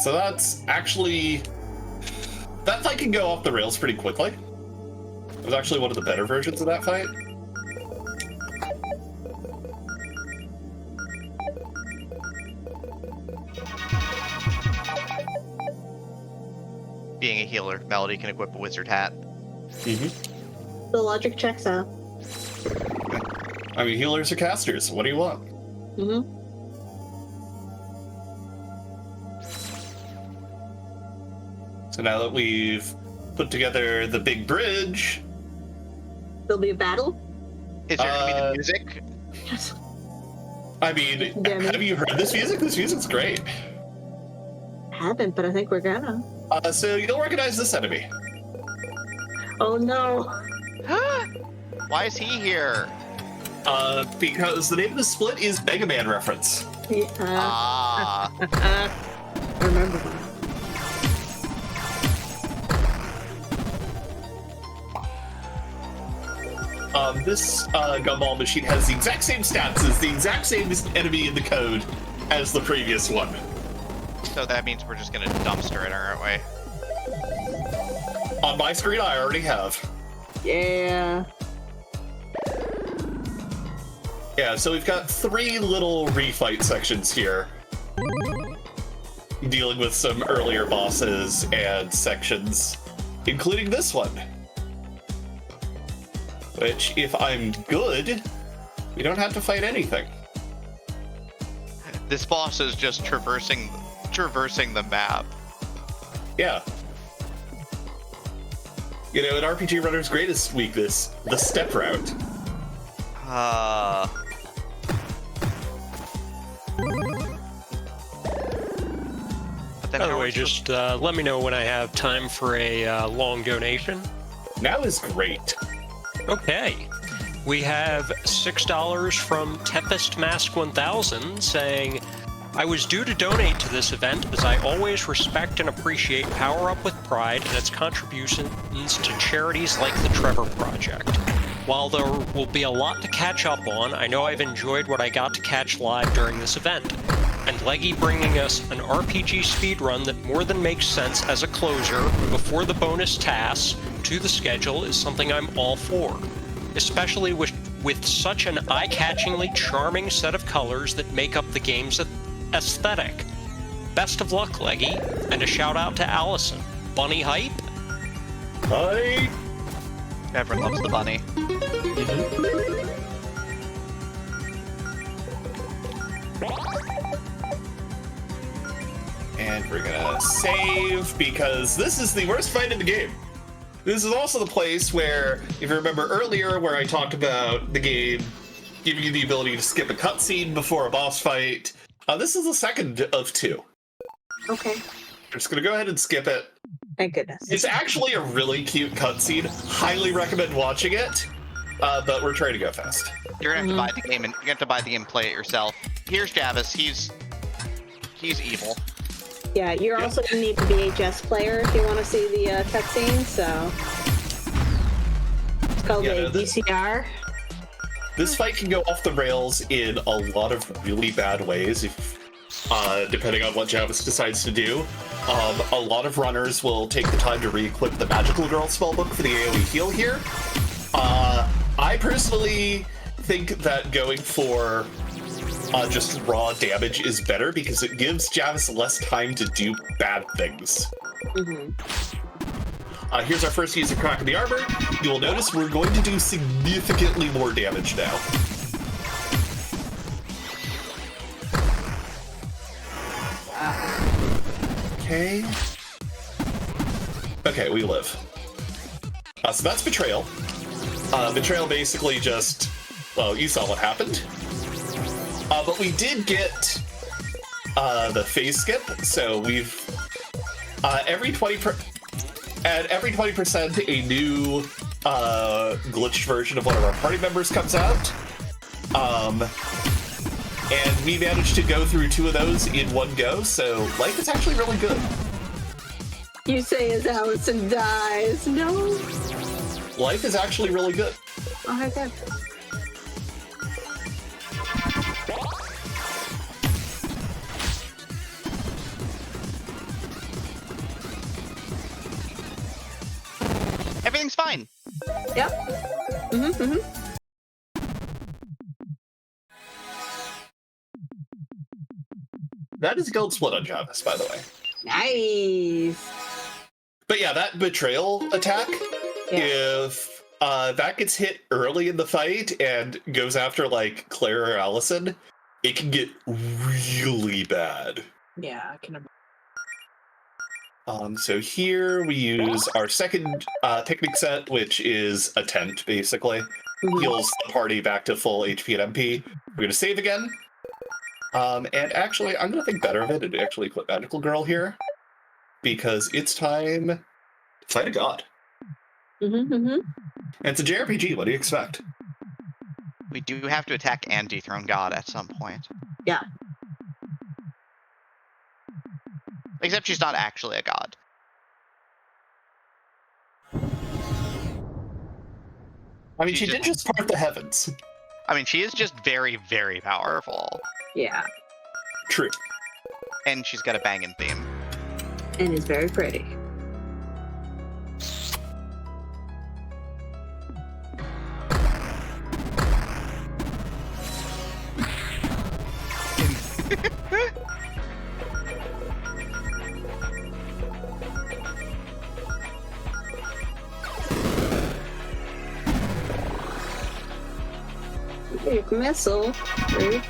So that's actually... That fight can go off the rails pretty quickly. It was actually one of the better versions of that fight. Being a healer, Melody can equip a wizard hat. Mm-hmm. The logic checks out. I mean, healers are casters. What do you want? Mm-hmm. So now that we've put together the big bridge... There'll be a battle? Is there gonna be the music? Yes. I mean, Damn it. have you heard this music? This music's great. Haven't, but I think we're gonna. So you'll recognize this enemy. Oh no. Why is he here? Because the name of the split is Mega Man reference. Yeah. Ah, I remember that. This gumball machine has the exact same stats as the exact same enemy in the code as the previous one. so that means we're just gonna dumpster it, aren't we? On my screen, I already have. Yeah. Yeah, so we've got 3 little refight sections here. Dealing with some earlier bosses and sections, including this one. Which, if I'm good, we don't have to fight anything. This boss is just traversing the map. Yeah. You know, an RPG runner's greatest weakness, the step route. What Then By the how way, are just let me know when I have time for a long donation. Now is great. Okay. We have $6 from Tempest Mask 1000 saying, I was due to donate to this event as I always respect and appreciate Power Up with Pride and its contributions to charities like the Trevor Project. While there will be a lot to catch up on, I know I've enjoyed what I got to catch live during this event. And Leggy bringing us an RPG speedrun that more than makes sense as a closer before the bonus tasks to the schedule is something I'm all for. Especially with such an eye-catchingly charming set of colors that make up the game's aesthetic. Best of luck, Leggy, and a shout out to Allison. Bunny hype? Hi. Everyone loves the bunny. And we're gonna save because this is the worst fight in the game. This is also the place where, if you remember earlier, where I talked about the game giving you the ability to skip a cutscene before a boss fight, this is the second of two. Okay. I'm just gonna go ahead and skip it. Thank goodness. It's actually a really cute cutscene. Highly recommend watching it, but we're trying to go fast. You're gonna have to buy the game, and you have to buy the game and play it yourself. Here's Javis. He's evil. Yeah, you're also going to need a VHS player if you want to see the cutscene, so... It's called a VCR. This fight can go off the rails in a lot of really bad ways, if, depending on what Javis decides to do. A lot of runners will take the time to re-equip the Magical Girl spellbook for the AoE heal here. I personally think that going for just raw damage is better because it gives Javis less time to do bad things. Here's our first use of Crack in the Armor. You will notice we're going to do significantly more damage now. Okay. Okay, we live. So that's Betrayal. Betrayal basically just, well, you saw what happened. But we did get the phase skip, so we've every 20% a new glitched version of one of our party members comes out. And we managed to go through 2 of those in one go, so life is actually really good. You say as Allison dies. No. Life is actually really good. Oh my god. Everything's fine. Yep. That is Guild Split on Javis, by the way. Nice. But yeah, that Betrayal attack, if that gets hit early in the fight and goes after, like, Claire or Allison, it can get really bad. Yeah, I can imagine. So here we use our second picnic set, which is a tent, basically. Heals the party back to full HP and MP. We're going to save again. And actually, I'm going to think better of it and actually put Magical Girl here. Because it's time to fight a god. And it's a JRPG, what do you expect? We do have to attack and dethrone God at some point. Yeah. Except she's not actually a god. I mean, she did just part the heavens. I mean, she is just very, very powerful. Yeah. True. And she's got a banging theme. And is very pretty. Big missile. Rude.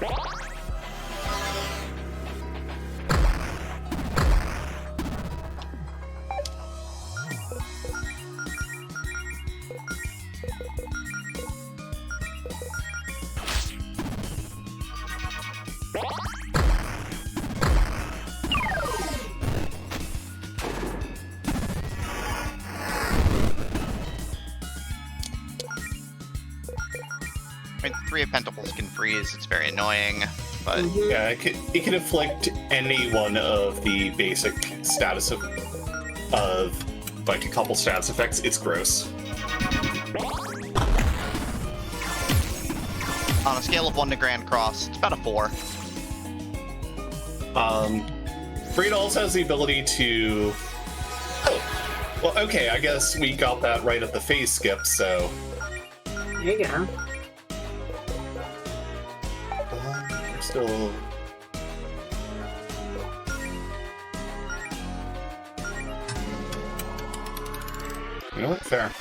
mean, 3 of Pentacles can freeze. It's very annoying, but Yeah, it can inflict any one of the basic status of like a couple status effects. It's gross. on a scale of 1 to Grand Cross, it's about a 4. Freed also has the ability to... Oh, well, okay, I guess we got that right at the phase skip, so... There you go. We're still... You know what? Fair.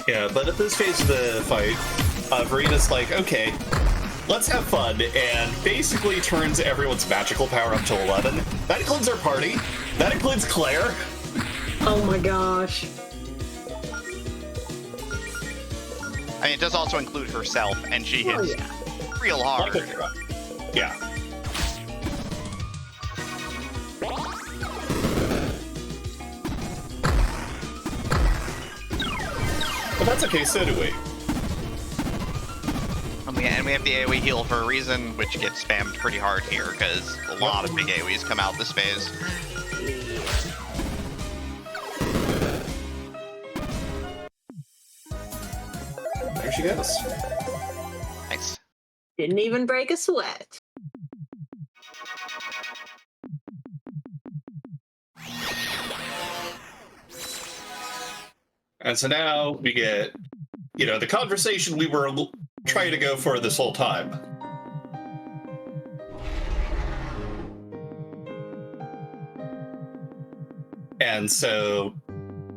Yeah, but at this phase of the fight, Verita's like, okay, let's have fun, and basically turns everyone's magical power up to 11. That includes our party. That includes Claire. Oh my gosh. I mean, it does also include herself, and she hits real hard. Yeah. But that's okay, so do we. And we have the AoE heal for a reason, which gets spammed pretty hard here, because a lot of big AoEs come out this phase. There she goes. Nice. Didn't even break a sweat. And so now we get, you know, the conversation we were trying to go for this whole time. And so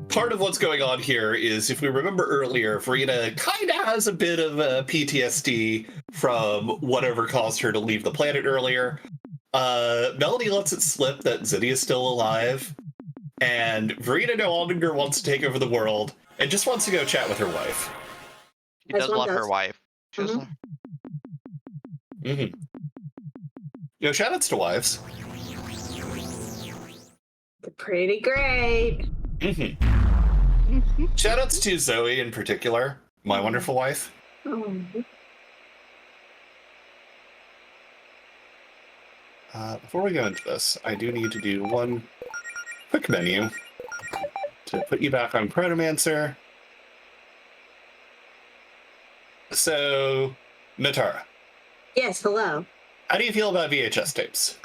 part of what's going on here is, if we remember earlier, Verita kind of has a bit of PTSD from whatever caused her to leave the planet earlier. Melody lets it slip that Ziddy is still alive. And Verita no longer wants to take over the world and just wants to go chat with her wife. She does love her wife. She does love... Mm-hmm. Yo, shoutouts to wives. They're pretty great. Mm-hmm. Shoutouts to Zoe in particular, my wonderful wife. Oh. Before we go into this, I do need to do one quick menu to put you back on Protomancer. So, Natara. Yes, hello. How do you feel about VHS tapes?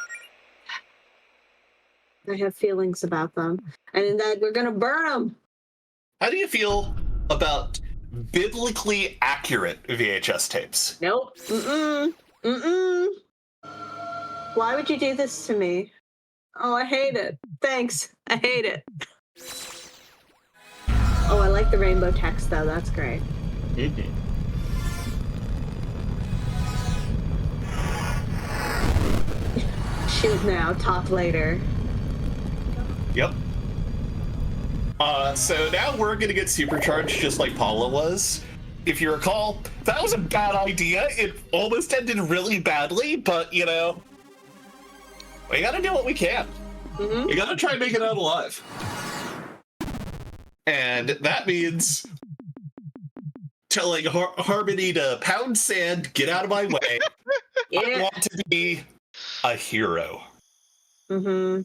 I have feelings about them. And that we're gonna burn them. How do you feel about biblically accurate VHS tapes? Nope. Mm-mm. Mm-mm. Why would you do this to me? Oh, I hate it. Thanks. I hate it. Oh, I like the rainbow text, though. That's great. Mm-hmm. Shoot now, talk later. Yep. So now we're gonna get supercharged just like Paula was. If you recall, that was a bad idea. It almost ended really badly, but, you know, we gotta do what we can. Mm-hmm. We gotta try and make it out alive. And that means telling Harmony to pound sand, get out of my way. Yeah. I want to be a hero. Mm-hmm.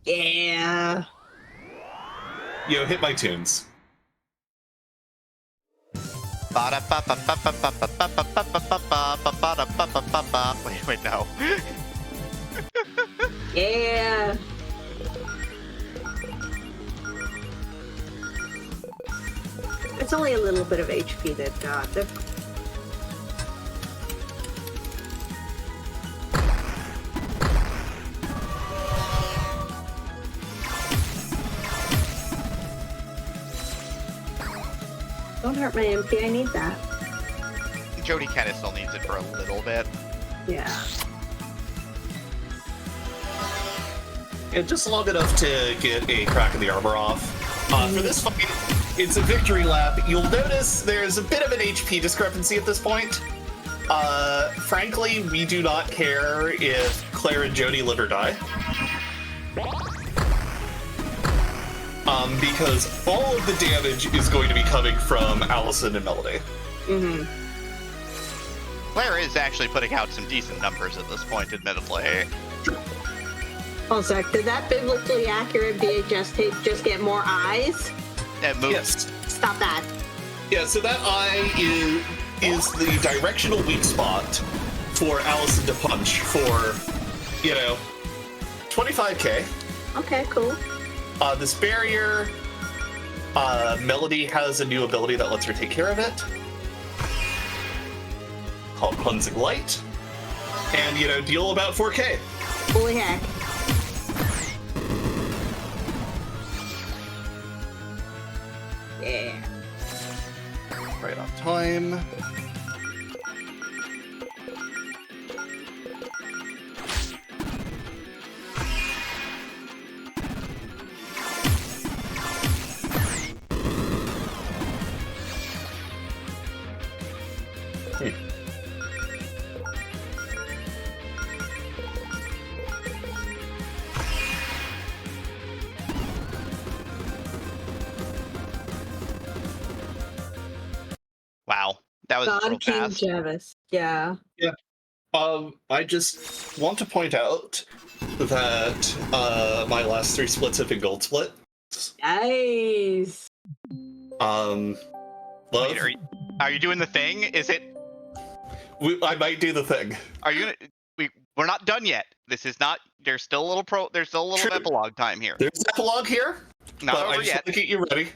Yeah. Yo, hit my tunes. Wait, no. Yeah. It's only a little bit of HP they've got. Don't hurt my MP, I need that. Jody kind of still needs it for a little bit. Yeah. Yeah, just long enough to get a crack in the armor off. For this fight, it's a victory lap. You'll notice there's a bit of an HP discrepancy at this point. Frankly, we do not care if Claire and Jody live or die. Because all of the damage is going to be coming from Allison and Melody. Mm-hmm. Claire is actually putting out some decent numbers at this point, admittedly. Hold a sec. Did that biblically accurate VHS tape just get more eyes? It moves. Yes. Stop that. Yeah, so that eye is the directional weak spot for Allison to punch for, 25k. Okay, cool. This barrier, Melody has a new ability that lets her take care of it, called Cleansing Light, and, deal about 4k. Holy heck. Yeah. Right on time. Wow, that was real God King fast. Javis. Yeah. I just want to point out that my last 3 splits have been gold split. Nice. Love, Wait, are you doing the thing? Is it? I might do the thing. Are you gonna? We're not done yet. This is not. There's still a little There's still a little True. epilogue time here. There's epilogue here, Not but I over just yet. want to get you ready.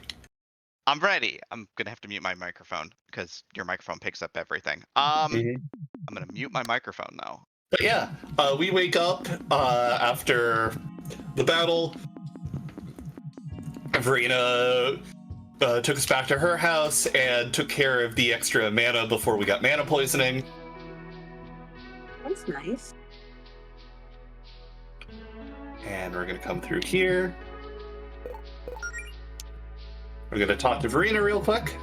I'm ready. I'm gonna have to mute my microphone because your microphone picks up everything. I'm gonna mute my microphone now. But yeah, we wake up after the battle. Verena took us back to her house and took care of the extra mana before we got mana poisoning. That's nice. And we're gonna come through here. We're gonna talk to Verena real quick.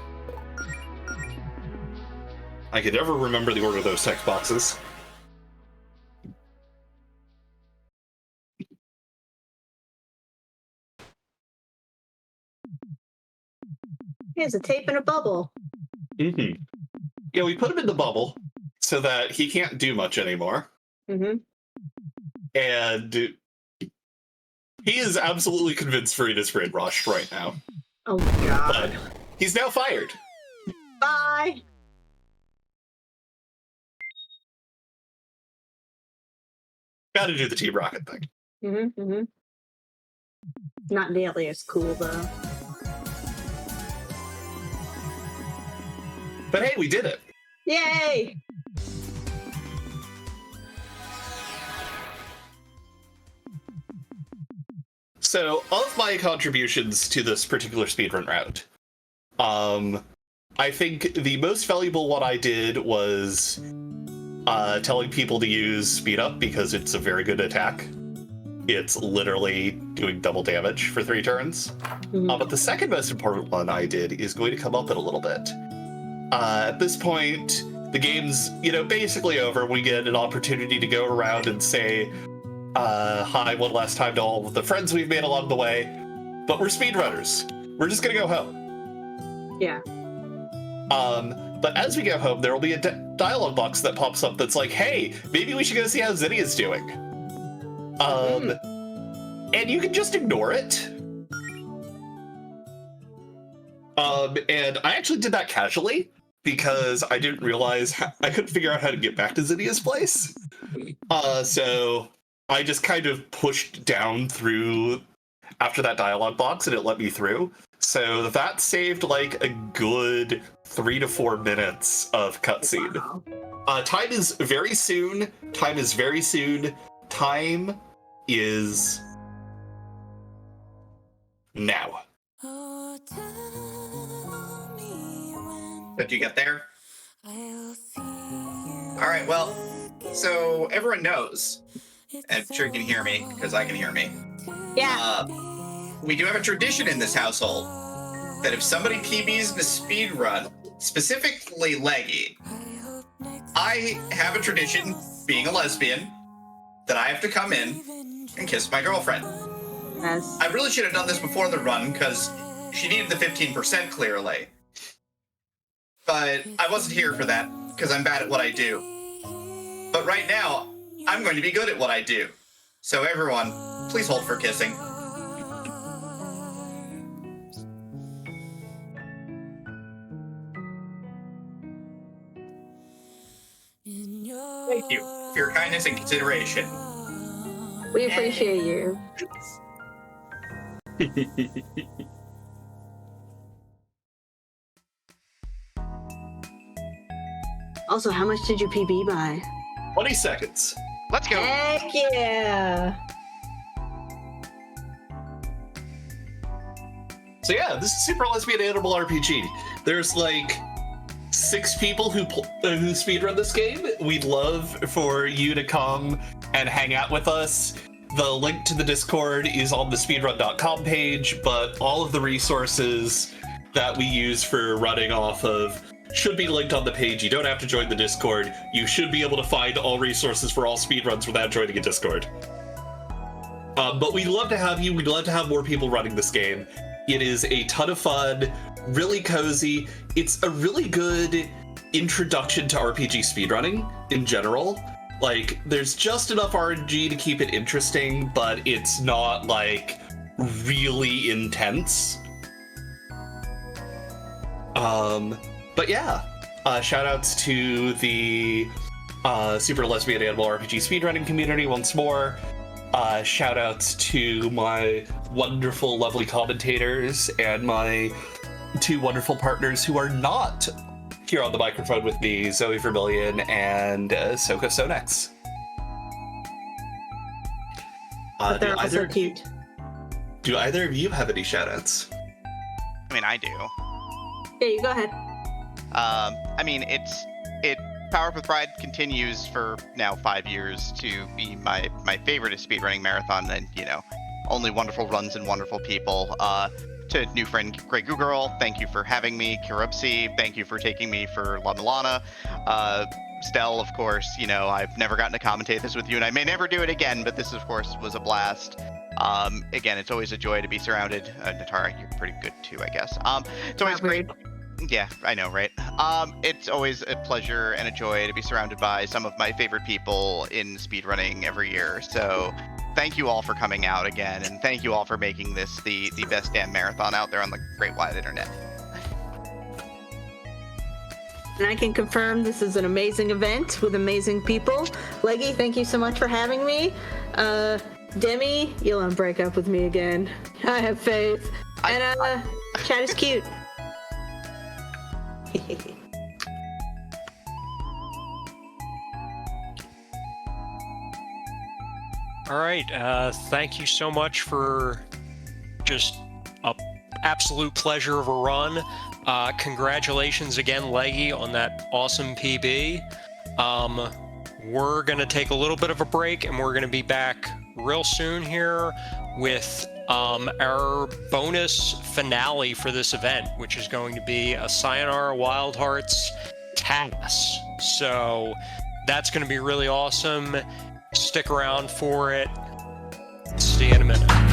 I could never remember the order of those text boxes. Here's a tape and a bubble. Mm-hmm. Yeah, we put him in the bubble so that he can't do much anymore. Mm-hmm. And he is absolutely convinced Verena's brainwashed right now. Oh my god. But he's now fired. Bye. Gotta do the Team Rocket thing. Mm-hmm. Mm-hmm. Not nearly as cool though. But hey, we did it. Yay! So, of my contributions to this particular speedrun route, I think the most valuable one I did was telling people to use speed up because it's a very good attack. It's literally doing double damage for 3 turns. But the second most important one I did is going to come up in a little bit. At this point, the game's, basically over. We get an opportunity to go around and say hi one last time to all of the friends we've made along the way. But we're speedrunners. We're just gonna go home. Yeah. But as we go home, there will be a dialogue box that pops up that's like, hey, maybe we should go see how Zinnia's doing. And you can just ignore it. And I actually did that casually because I didn't realize I couldn't figure out how to get back to Zinnia's place. So I just kind of pushed down through after that dialogue box and it let me through. So that saved like a good 3 to 4 minutes of cutscene. Wow. Time is very soon. Time is very soon. Time is now. Did you get there? All right, well, so everyone knows, and I'm sure you can hear me, because I can hear me, Yeah. We do have a tradition in this household that if somebody PBs in a speed run, specifically Leggy, I have a tradition, being a lesbian, that I have to come in and kiss my girlfriend. Yes. I really should have done this before the run because she needed the 15% clearly. But I wasn't here for that because I'm bad at what I do. But right now, I'm going to be good at what I do. So everyone, please hold for kissing. Thank you for your kindness and consideration. We appreciate you. Also, how much did you PB by? 20 seconds. Let's go. Heck yeah. So yeah, this is Super Lesbian Animal RPG. There's like 6 people who speedrun this game. We'd love for you to come and hang out with us. The link to the Discord is on the speedrun.com page, but all of the resources that we use for running off of should be linked on the page. You don't have to join the Discord. You should be able to find all resources for all speedruns without joining a Discord. But we'd love to have you. We'd love to have more people running this game. It is a ton of fun, really cozy. It's a really good introduction to RPG speedrunning in general. Like, there's just enough RNG to keep it interesting, but it's not, like, really intense. But yeah, shoutouts to the Super Lesbian Animal RPG speedrunning community once more. Shoutouts to my wonderful, lovely commentators and my 2 wonderful partners who are not here on the microphone with me, Zoe Vermillion and Soko Sonex. But they're also cute. Do either of you have any shoutouts? I mean, I do. Yeah, you go ahead. I mean, Power Up with Pride continues for now 5 years to be my favorite speedrunning marathon, and only wonderful runs and wonderful people. To new friend Grey Goo Girl, thank you for having me. Kirupsi, thank you for taking me for La Milana. Stell, of course, I've never gotten to commentate this with you, and I may never do it again, but this, of course, was a blast. Again, it's always a joy to be surrounded. Natara, you're pretty good too, I guess. It's always great. Yeah, I know, right? It's always a pleasure and a joy to be surrounded by some of my favorite people in speedrunning every year. So thank you all for coming out again, and thank you all for making this the best damn marathon out there on the great wide internet. And I can confirm this is an amazing event with amazing people. Leggy, thank you so much for having me. Demi, you'll unbreak up with me again. I have faith. And Chad is cute. All right, thank you so much for just an absolute pleasure of a run. Congratulations again, Leggy, on that awesome PB. We're going to take a little bit of a break, and we're going to be back real soon here with our bonus finale for this event, which is going to be a Sayonara Wild Hearts TAS. So that's going to be really awesome. Stick around for it. See you in a minute.